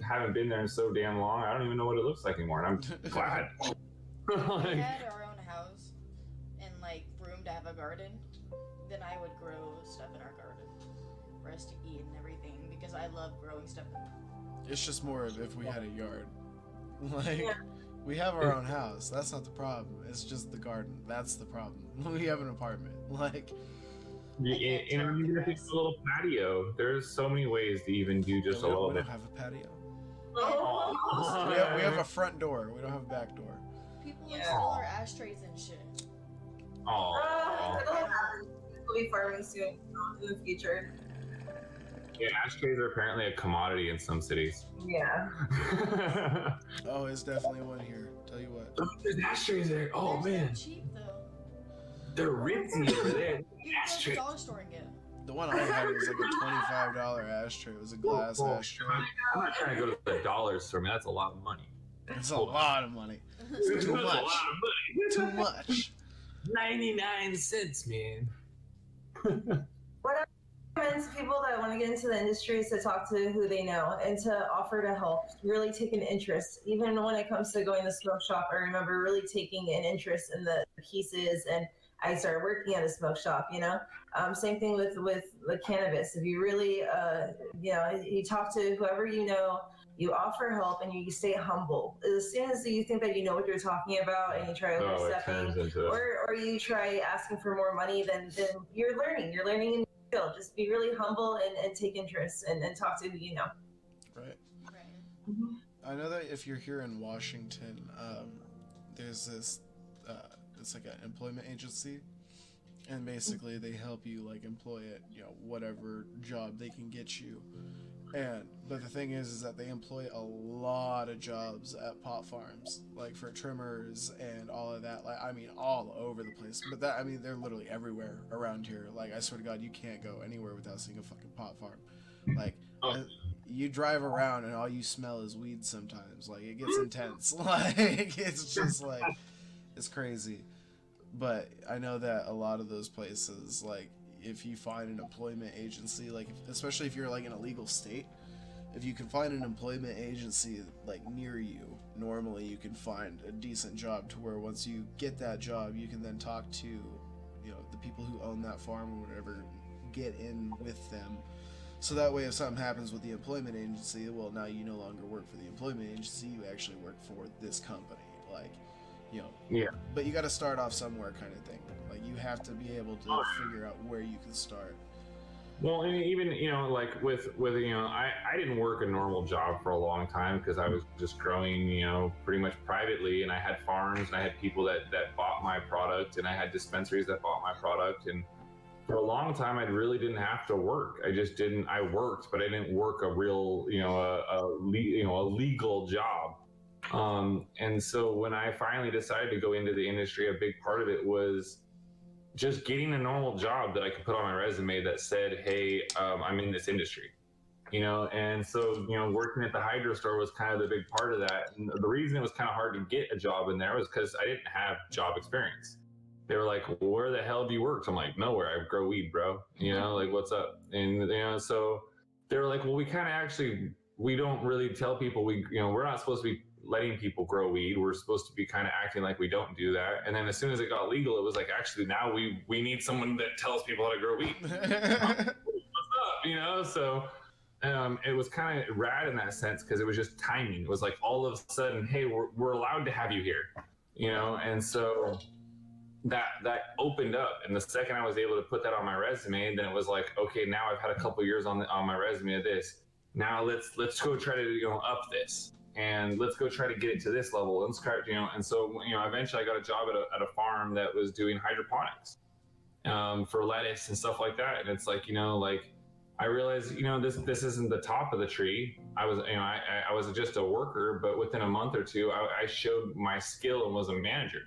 haven't been there in so damn long. I don't even know what it looks like anymore, and I'm glad. If we had our own house and like room to have a garden, then I would grow stuff in our garden for us to eat and everything, because I love growing stuff. It's just more of if we had a yard. Like, we have our own house. That's not the problem. It's just the garden. That's the problem. We have an apartment. Like, And even if it's a little patio, there's so many ways to even do just a little we bit. don't have a patio. Oh. We have a front door. We don't have a back door. People like steal our ashtrays and shit. Oh. We'll be farming soon in the future. Yeah, ashtrays are apparently a commodity in some cities. Yeah. Oh, it's definitely one here. Tell you what. There's ashtrays there. Oh, They're man. so cheap though. They're ritzy over there. You can go to the dollar store and get them. The one I had was like a $25 ashtray. It was a glass ashtray. I'm not trying to go to the dollar store, man. That's a lot of money. It's a lot of money. It's That's too a lot much. of money. Too much. 99 cents, man. What I recommend to people that want to get into the industry is to talk to who they know and to offer to help, really take an interest. Even when it comes to going to smoke shop, I remember really taking an interest in the pieces, and I started working at a smoke shop, you know. Same thing with the cannabis. If you really, you know, you talk to whoever you know you offer help, and you stay humble. As soon as you think that you know what you're talking about and you try It overstepping, turns into or you try asking for more money, then you're learning a new skill. Just be really humble and take interest and talk to who you know. Right. Right. I know that if you're here in Washington, there's this, uh, it's like an employment agency, and basically they help you like employ at whatever job they can get you. But the thing is that they employ a lot of jobs at pot farms, like for trimmers and all of that. Like, I mean, all over the place. But that, I mean, they're literally everywhere around here. Like, I swear to God, you can't go anywhere without seeing a fucking pot farm. Like, Oh. you drive around and all you smell is weed sometimes. Like, it gets intense. Like, it's just like, it's crazy. But I know that a lot of those places, like, if you find an employment agency, like, especially if you're like in a legal state, if you can find an employment agency like near you, normally you can find a decent job to where once you get that job, you can then talk to the people who own that farm or whatever, get in with them, so that way if something happens with the employment agency, well, now you no longer work for the employment agency, you actually work for this company. Like, yeah. but you got to start off somewhere, kind of thing. Like, you have to be able to figure out where you can start. Well, and even like with I didn't work a normal job for a long time because I was just growing pretty much privately, and I had farms and I had people that bought my product, and I had dispensaries that bought my product, and for a long time I really didn't have to work. I worked, but I didn't work a real a legal job. And so when I finally decided to go into the industry, a big part of it was just getting a normal job that I could put on my resume that said, hey, I'm in this industry, and so, working at the hydro store was kind of the big part of that. And the reason it was kind of hard to get a job in there was because I didn't have job experience. They were like, well, where the hell do you work? So I'm like, nowhere. I grow weed, bro. Like, what's up? And, so they were like, well, we don't really tell people we're not supposed to be letting people grow weed. We're supposed to be kind of acting like we don't do that. And then as soon as it got legal, it was like, actually, now we need someone that tells people how to grow weed. What's up? So it was kind of rad in that sense because it was just timing. It was like all of a sudden, hey, we're allowed to have you here, and so that opened up. And the second I was able to put that on my resume, then it was like, okay, now I've had a couple years on my resume of this. Now let's go try to up this, and let's go try to get it to this level. And and so eventually I got a job at a farm that was doing hydroponics for lettuce and stuff like that. And it's like I realized this isn't the top of the tree. I was just a worker, but within a month or two I showed my skill and was a manager.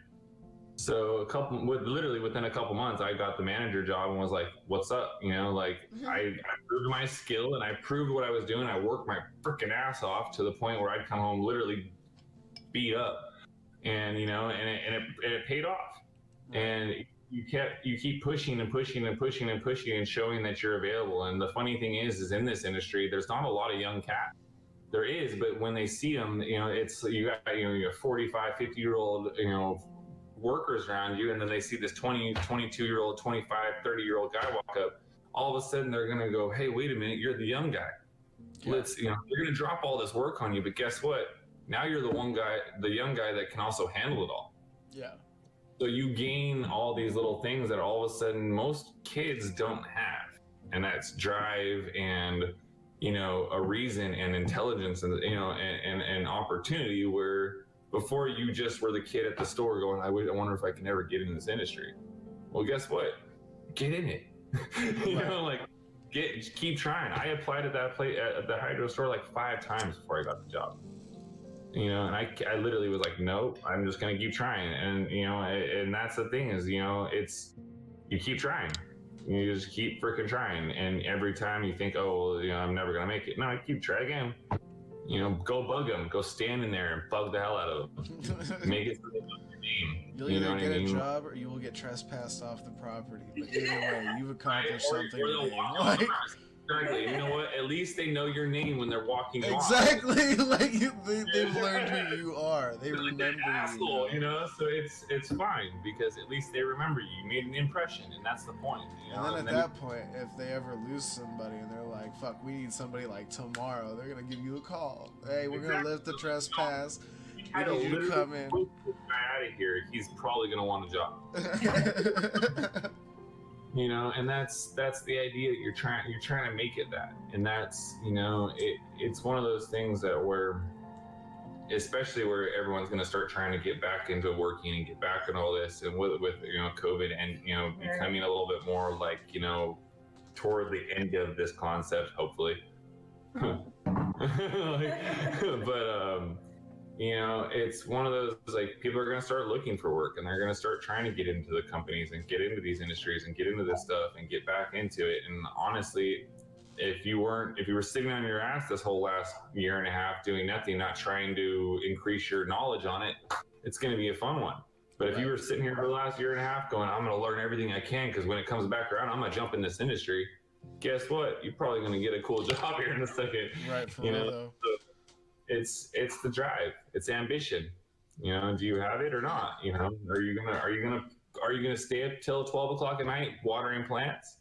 So literally within a couple months, I got the manager job and was like, what's up? I proved my skill and I proved what I was doing. I worked my freaking ass off to the point where I'd come home literally beat up, and it paid off. And you keep pushing and pushing and pushing and pushing and showing that you're available. And the funny thing is in this industry, there's not a lot of young cats. There is, but when they see them, it's you got your 45, 50-year-old workers around you, and then they see this 20, 22-year-old, 25, 30-year-old guy walk up. All of a sudden they're gonna go, hey, wait a minute, you're the young guy. Yeah. They're gonna drop all this work on you, but guess what? Now you're the young guy that can also handle it all. Yeah. So you gain all these little things that all of a sudden most kids don't have, and that's drive and a reason and intelligence and and opportunity, where before you just were the kid at the store going, I wonder if I can ever get in this industry. Well, guess what? Get in it. Keep trying. I applied at the hydro store like 5 times before I got the job. And I literally was like, nope, I'm just gonna keep trying. And and that's the thing is, it's you keep trying. You just keep freaking trying. And every time you think, oh, well, I'm never gonna make it. No, I keep trying again. Go bug them. Go stand in there and bug the hell out of them. Make it so they know your name. You'll either get a job or you will get trespassed off the property. But either way, you've accomplished something today. Exactly. You know what? At least they know your name when they're walking you off. Exactly. Like they've learned who you are. They Like remember that asshole, you. Now. So it's fine because at least they remember you. You made an impression, and that's the point. And then at that point, if they ever lose somebody and they're like, "Fuck, we need somebody like tomorrow," they're gonna give you a call. Hey, we're gonna lift the trespass. We need you to come in. This guy out of here. He's probably gonna want a job. And that's the idea. You're trying to make it that, and that's it's one of those things that where, especially where everyone's going to start trying to get back into working and get back and all this, and with COVID and becoming a little bit more like toward the end of this concept, hopefully. It's one of those, like, people are going to start looking for work, and they're going to start trying to get into the companies and get into these industries and get into this stuff and get back into it. And honestly, if you were sitting on your ass this whole last year and a half doing nothing, not trying to increase your knowledge on it, it's going to be a fun one. But if you were sitting here for the last year and a half going, I'm going to learn everything I can, because when it comes back around, I'm going to jump in this industry, guess what? You're probably going to get a cool job here in a second. Right, for real, though. So it's the drive. It's ambition. Do you have it or not? Are you gonna stay up till 12 o'clock at night watering plants?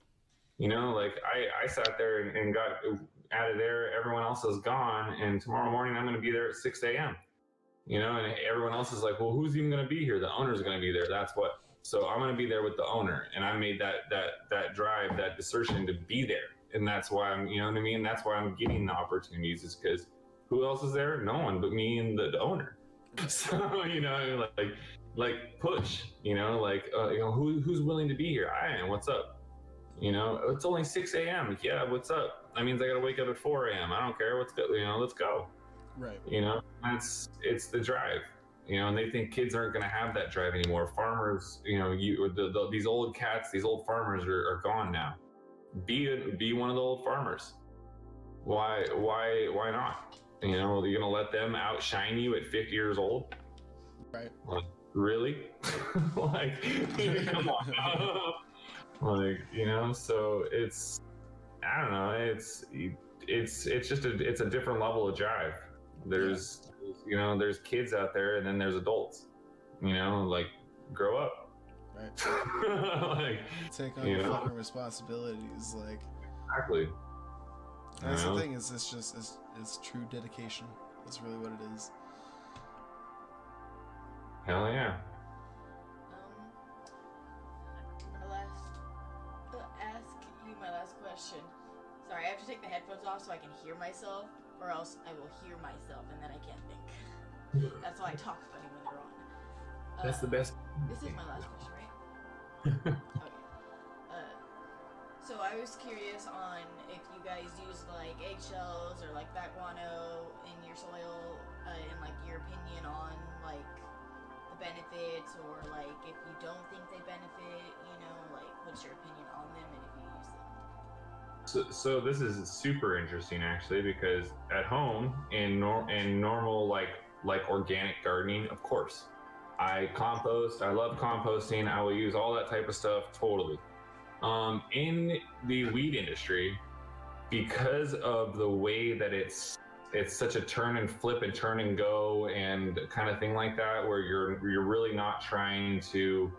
Like I sat there and got out of there. Everyone else is gone, and tomorrow morning I'm going to be there at 6 a.m. And everyone else is like, well, who's even going to be here? The owner's going to be there. That's what. So I'm going to be there with the owner, and I made that drive, that assertion to be there, and that's why I'm. You know what I mean? That's why I'm getting the opportunities, is because who else is there? No one but me and the owner. So like push. Who's willing to be here? I am. What's up? It's only 6 a.m. Yeah, what's up? That means I gotta wake up at 4 a.m. I don't care. Let's go. Let's go. Right. It's the drive. And they think kids aren't gonna have that drive anymore. Farmers, these old cats, these old farmers are gone now. Be one of the old farmers. Why not? You're gonna let them outshine you at 50 years old? Right. Like, really? Like, come on. So it's, I don't know, it's just it's a different level of drive. There's kids out there, and then there's adults, like, grow up. Right. Like, take on your fucking responsibilities, like. Exactly. That's the thing, is it's true dedication. That's really what it is. Hell yeah. My last question. Sorry, I have to take the headphones off so I can hear myself, or else I will hear myself and then I can't think. That's why I talk funny when they're on. That's the best. This is my last question, right? Okay. So I was curious on if you guys use like eggshells or like bat guano in your soil, and like your opinion on like the benefits, or like if you don't think they benefit, like what's your opinion on them, and if you use them. So this is super interesting, actually, because at home in normal like organic gardening, of course, I compost. I love composting. I will use all that type of stuff, totally. In the weed industry, because of the way that it's such a turn and flip and turn and go and kind of thing like that, where you're really not trying to.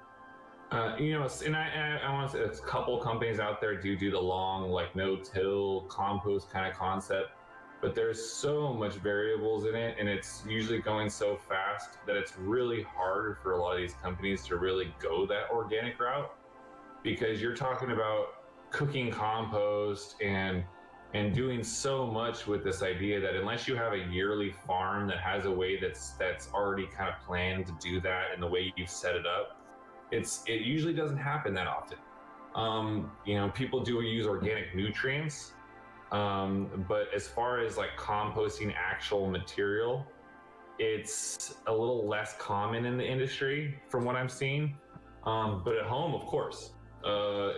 And I want to say, a couple companies out there do the long, like, no-till compost kind of concept, but there's so much variables in it, and it's usually going so fast that it's really hard for a lot of these companies to really go that organic route, because you're talking about cooking compost and doing so much with this idea that unless you have a yearly farm that has a way that's already kind of planned to do that, and the way you've set it up, it usually doesn't happen that often. People do use organic nutrients, but as far as like composting actual material, it's a little less common in the industry from what I'm seeing. But at home, of course, I'm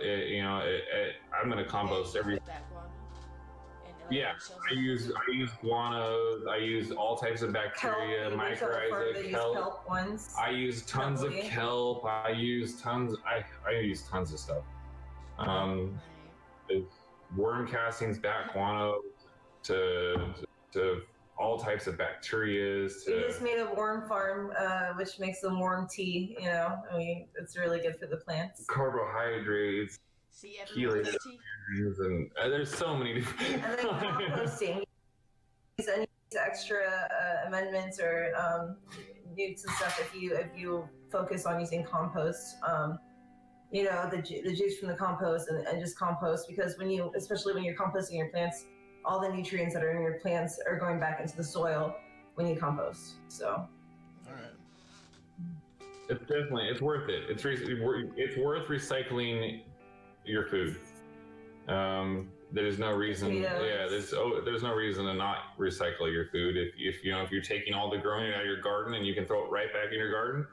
going to compost every. Yeah, I use guano. I use all types of bacteria, mycorrhiza, kelp. I use tons of kelp. I use tons of stuff. worm castings, bat guano, to all types of bacteria. We just made a worm farm, which makes them worm tea. You know, I mean, it's really good for the plants. Carbohydrates, See, everyone loves tea. and there's so many different. And then composting. Any extra amendments or newts and stuff if you focus on using compost. You know, the juice from the compost and just compost, because especially when you're composting your plants, all the nutrients that are in your plants are going back into the soil when you compost. So All right. It's worth it. It's worth recycling your food. There's no reason. Yeah, there's no reason to not recycle your food. If you're taking all the growing out of your garden and you can throw it right back in your garden,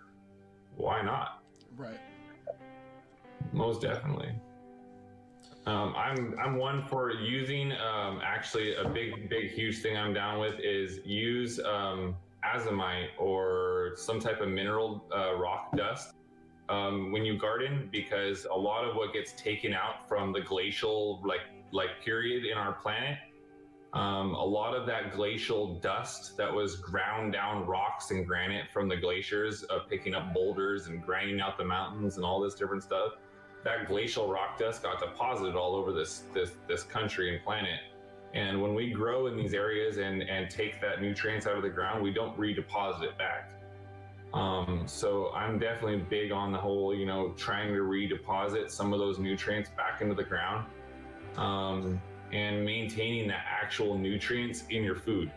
why not? Right. Most definitely. I'm one for using. Actually, a big huge thing I'm down with is use azomite or some type of mineral rock dust when you garden, because a lot of what gets taken out from the glacial like period in our planet, a lot of that glacial dust that was ground down rocks and granite from the glaciers, picking up boulders and grinding out the mountains and all this different stuff, that glacial rock dust got deposited all over this country and planet. And when we grow in these areas and take that nutrients out of the ground, we don't redeposit it back. So I'm definitely big on the whole, trying to redeposit some of those nutrients back into the ground, and maintaining the actual nutrients in your food.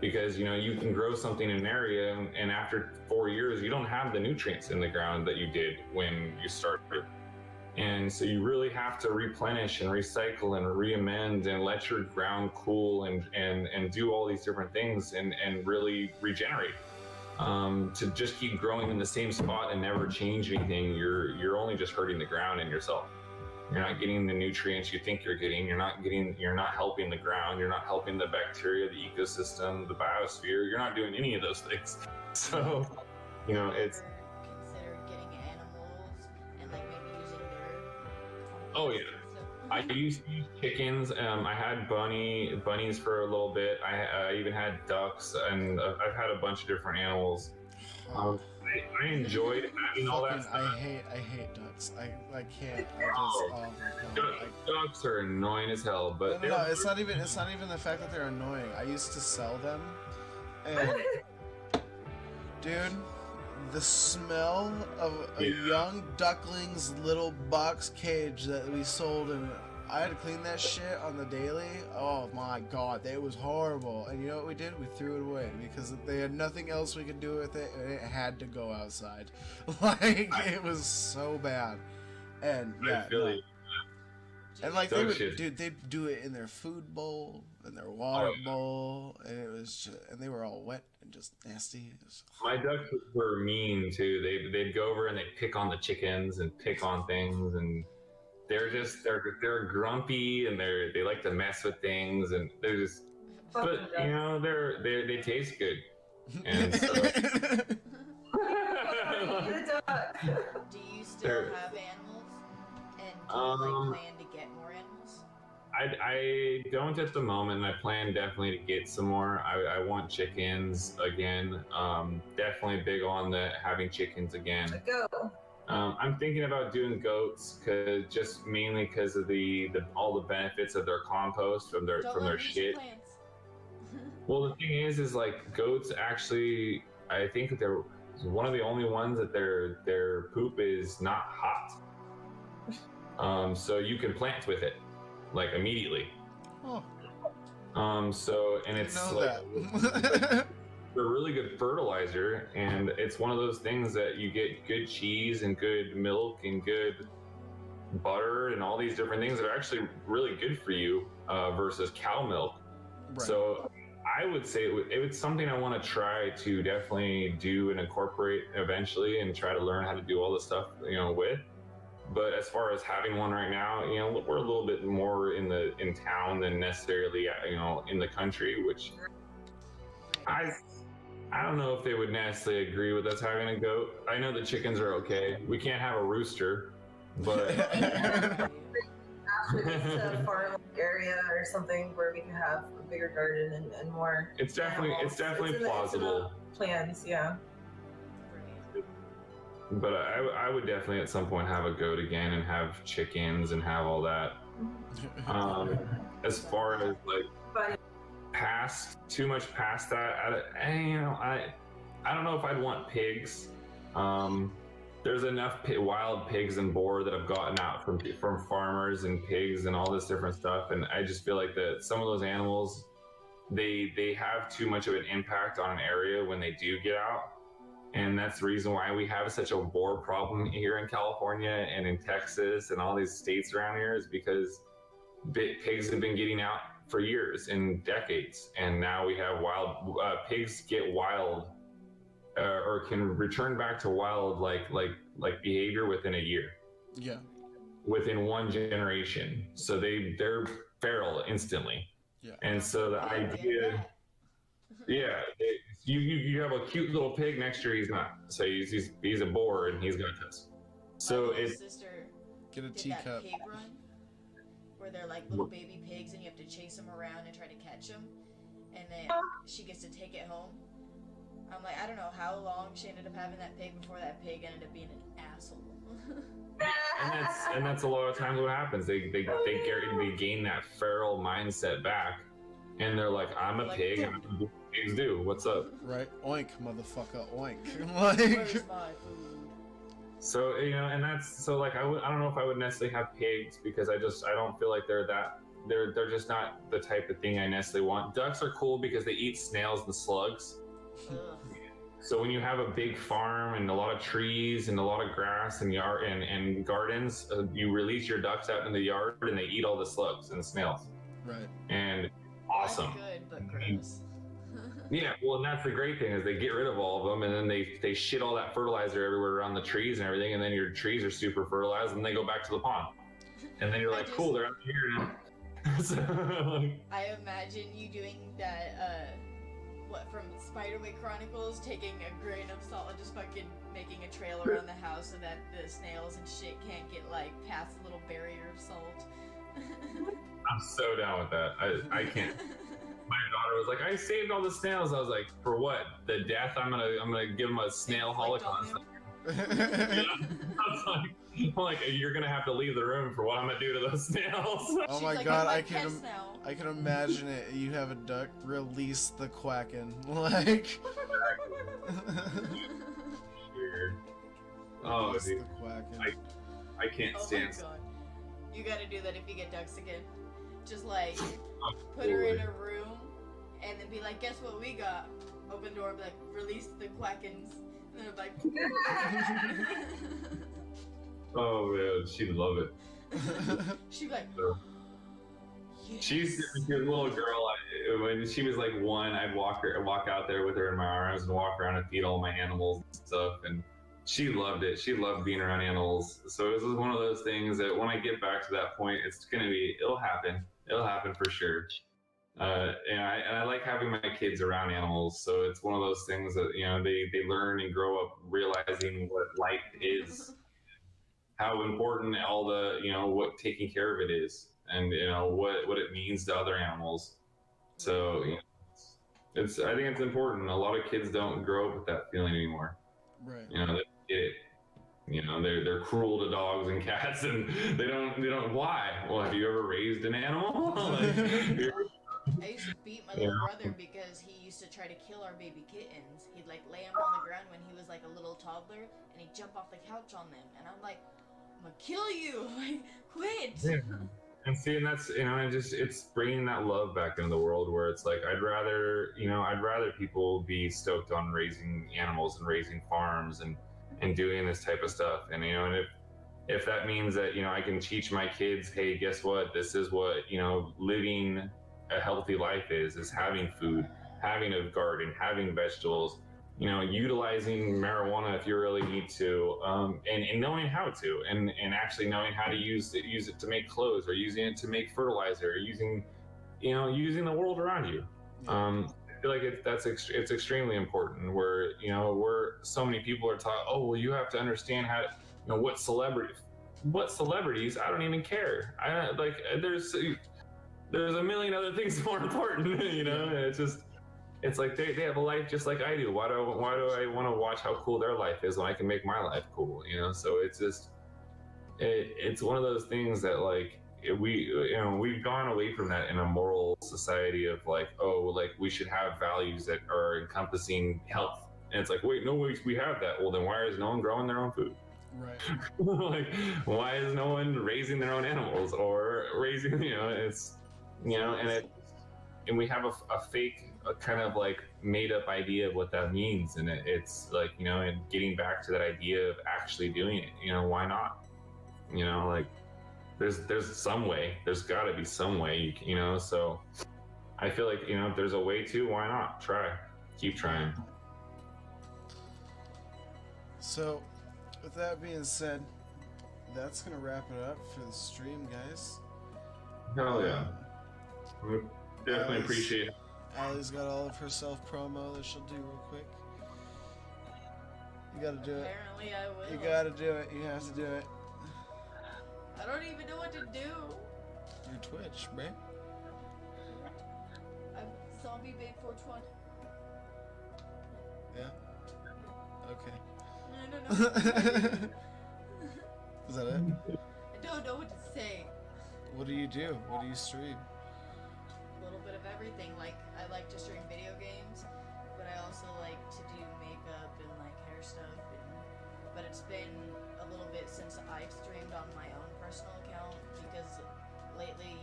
Because, you can grow something in an area and after 4 years, you don't have the nutrients in the ground that you did when you started. And so you really have to replenish and recycle and re-amend and let your ground cool and do all these different things and really regenerate. To just keep growing in the same spot and never change anything, you're only just hurting the ground and yourself. You're not getting the nutrients you think you're getting. You're not helping the ground. You're not helping the bacteria, the ecosystem, the biosphere. You're not doing any of those things. So, it's. Considered getting animals and like maybe using their. Oh yeah. I used to use chickens. I had bunnies for a little bit. I even had ducks, and I've had a bunch of different animals. I enjoyed having all that stuff. I hate ducks. I can't. Oh my God. Ducks are annoying as hell, but no, it's not even the fact that they're annoying. I used to sell them, and dude, the smell of a young duckling's little box cage that we sold, and I had to clean that shit on the daily. Oh my God, it was horrible. And you know what we did? We threw it away because they had nothing else we could do with it, and it had to go outside. It was so bad. And yeah, and like they'd do it in their food bowl and their water bowl, and it was just, and they were all wet and just nasty. My ducks were mean too. They'd go over and they'd pick on the chickens and pick on things, and they're grumpy and they like to mess with things, and they're just, but they taste good, and so. Do you still have animals? And do you plan to get more animals? I don't at the moment, and I plan definitely to get some more. I want chickens again. Definitely big on having chickens again. Go. I'm thinking about doing goats, mainly because of all the benefits of their compost from their shit. Well, the thing is like goats actually, I think that they're one of the only ones that their poop is not hot. So you can plant with it, like immediately. Oh. And it's like. They're really good fertilizer, and it's one of those things that you get good cheese and good milk and good butter and all these different things that are actually really good for you versus cow milk. Right. So I would say it's something I want to try to definitely do and incorporate eventually and try to learn how to do all this stuff, with. But as far as having one right now, we're a little bit more in town than necessarily, in the country, which I don't know if they would necessarily agree with us having a goat. I know the chickens are okay. We can't have a rooster, but It's a farm area or something where we can have a bigger garden and more. It's definitely plausible. Plans, yeah. But I would definitely at some point have a goat again and have chickens and have all that. As far as like too much past that, I don't know if I'd want pigs. There's enough wild pigs and boar that I've gotten out from farmers and pigs and all this different stuff, and I just feel like that some of those animals, they have too much of an impact on an area when they do get out, and that's the reason why we have such a boar problem here in California and in Texas and all these states around here, is because pigs have been getting out for years and decades, and now we have wild pigs get wild. Or can return back to wild like behavior within a year. Yeah. Within one generation, so they're feral instantly. Yeah. And so the idea, you have a cute little pig next year, he's not. So he's a boar and he's gonna tusk. So it's sister get a did teacup. That pig run, where they're like little baby pigs and you have to chase them around and try to catch them, and then she gets to take it home. I'm like, I don't know how long she ended up having that pig before that pig ended up being an asshole. and that's a lot of times what happens. They gain that feral mindset back, and they're like, I'm a pig, and I'm gonna do what pigs do. What's up? Right, oink, motherfucker, oink. Where's my food? So and that's so like I don't know if I would necessarily have pigs, because I don't feel like they're just not the type of thing I necessarily want. Ducks are cool because they eat snails and slugs. So when you have a big farm and a lot of trees and a lot of grass and gardens, you release your ducks out in the yard and they eat all the slugs and snails. Right. And awesome. That's good, but gross. Yeah, well, and that's the great thing, is they get rid of all of them, and then they shit all that fertilizer everywhere around the trees and everything, and then your trees are super fertilized, and they go back to the pond. And then you're like, cool, they're out here now. So, I imagine you doing that, from Spiderway Chronicles, taking a grain of salt and just fucking making a trail around the house so that the snails and shit can't get like past the little barrier of salt. I'm so down with that. I can't. My daughter was like, I saved all the snails. I was like, for what? The death? I'm gonna give them a snail holocaust. I'm like, you're gonna have to leave the room for what I'm gonna do to those snails. Oh my god, I can imagine it. You have a duck, release the quacking, like. Oh, release dude. the quacking. I can't stand. Oh my god. You gotta do that if you get ducks again. Just like put her in a room and then be like, guess what we got? Open door, be like, release the quackins. And then I'm like, oh man, she'd love it. she'd be like, yes. She's a little girl. When she was like 1, I'd walk out there with her in my arms and walk around and feed all my animals and stuff, and she loved it. She loved being around animals. So this is one of those things that when I get back to that point, it'll happen. It'll happen for sure. And I like having my kids around animals. So it's one of those things that, they learn and grow up realizing what life is, how important all the, what taking care of it is, and, what it means to other animals. So, I think it's important. A lot of kids don't grow up with that feeling anymore. Right. They're cruel to dogs and cats, and they don't. Why? Well, have you ever raised an animal? I used to beat my little brother because he used to try to kill our baby kittens. He'd like lay them on the ground when he was like a little toddler, and he'd jump off the couch on them, and I'm like, I'm gonna kill you! Like, quit! Yeah. And see, and that's it's bringing that love back into the world, where it's like I'd rather people be stoked on raising animals and raising farms and doing this type of stuff, and and if that means that I can teach my kids, hey, guess what? This is what living a healthy life is having food, having a garden, having vegetables, utilizing marijuana if you really need to, and knowing how to, and actually knowing how to use it to make clothes, or using it to make fertilizer, or using the world around you. I feel like it's extremely important, where so many people are taught, oh well, you have to understand how what what celebrities? I don't even care. I like there's a million other things more important, you know. It's like they have a life just like I do. Why do I want to watch how cool their life is when I can make my life cool, you know? So it's just it's one of those things that like we've gone away from that in a moral society of like, oh, like we should have values that are encompassing health, and it's like, wait, no, we have that. Well, then why is no one growing their own food? Right. Like, why is no one raising their own animals or raising, it's, and we have a fake, a kind of like made up idea of what that means. And it's like, and getting back to that idea of actually doing it, why not? Like there's some way, there's gotta be some way, so I feel like, if there's a way to, why not keep trying. So with that being said, that's gonna wrap it up for the stream, guys. Hell yeah. Definitely appreciate it. Allie's got all of her self promo that she'll do real quick. You gotta do it. Apparently I will. You gotta do it. You have to do it. I don't even know what to do. Your Twitch, right? I'm Zombie Babe 420. Yeah. Okay. I don't know. Is that it? I don't know what to say. What do you do? What do you stream? A little bit of everything. Like, I like to stream video games, but I also like to do makeup and like hair stuff. But it's been a little bit since I've streamed on my own personal account, because lately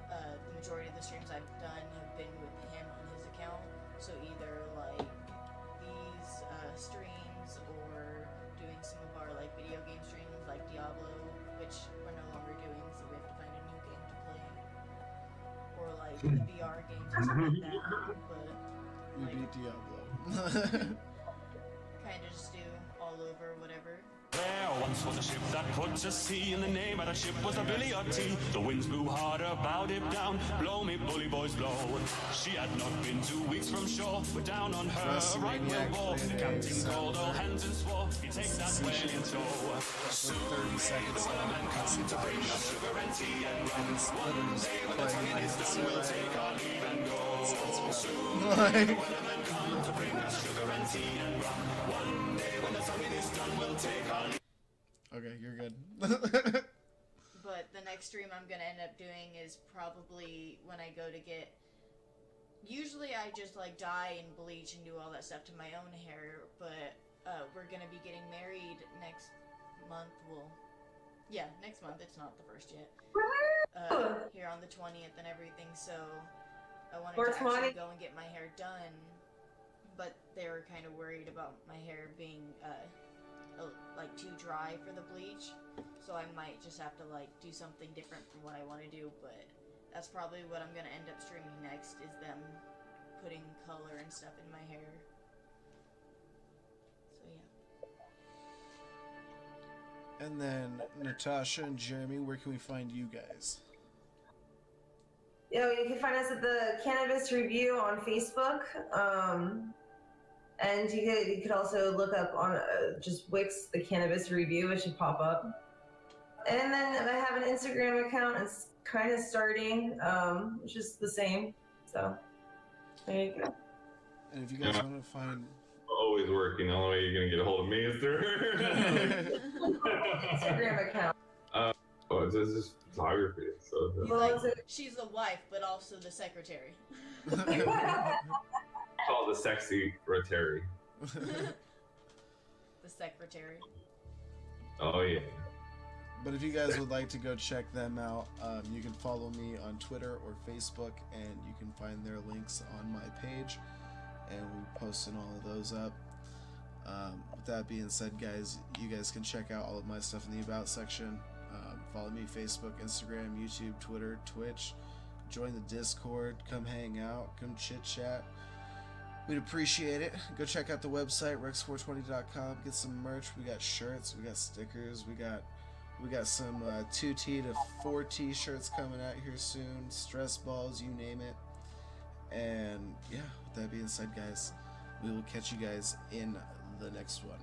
the majority of the streams I've done have been with him on his account. So either like these streams or doing some of our like video game streams like Diablo, which we're no longer doing, so we have to find a new game to play. Or like the VR games or something like that. But You like, beat Diablo. kind of just do all over whatever. There once was a ship that put to sea, and the name of that ship was a Billy o' Tea. The winds blew harder, bowed it down, blow me bully boys blow. She had not been 2 weeks from shore, but down on her right whale bore. The captain called all hands and swore he'd take that whale in tow. That's like 30 seconds long. Come to bring us sugar and tea and rum. One day when the time is done, we'll take our leave and go. Soon, when come to bring us sugar and tea and rum. One day when the time is done, we'll take our leave. Okay, you're good. But the next stream I'm gonna end up doing is probably when I go to get. Usually I just like dye and bleach and do all that stuff to my own hair, but we're gonna be getting married next month. Well, yeah, next month. It's not the first yet. Here on the 20th and everything, so I wanted to actually go and get my hair done, but they were kind of worried about my hair being like too dry for the bleach, so I might just have to like do something different from what I want to do. But that's probably what I'm gonna end up streaming next, is them putting color and stuff in my hair. So yeah. And then Natascha and Jeremy, where can we find you guys? You can find us at the Cannabis Review on Facebook. And you could also look up on just Wix, the Cannabis Review. It should pop up. And then I have an Instagram account. It's kind of starting, which is the same. So there you go. And if you guys want to find... Always working. The only way you're going to get a hold of me is through Instagram account. It's just photography. So She's the wife, but also the secretary. call the sexy rotary. The secretary. Oh yeah. But if you guys would like to go check them out, you can follow me on Twitter or Facebook, and you can find their links on my page, and we're posting all of those up. With that being said, guys, you guys can check out all of my stuff in the About section. Follow me Facebook, Instagram, YouTube, Twitter, Twitch. Join the Discord. Come hang out. Come chit chat. We'd appreciate it. Go check out the website, rex420.com. Get some merch. We got shirts. We got stickers. We got some 2T to 4T shirts coming out here soon. Stress balls, you name it. And yeah, with that being said, guys, we will catch you guys in the next one.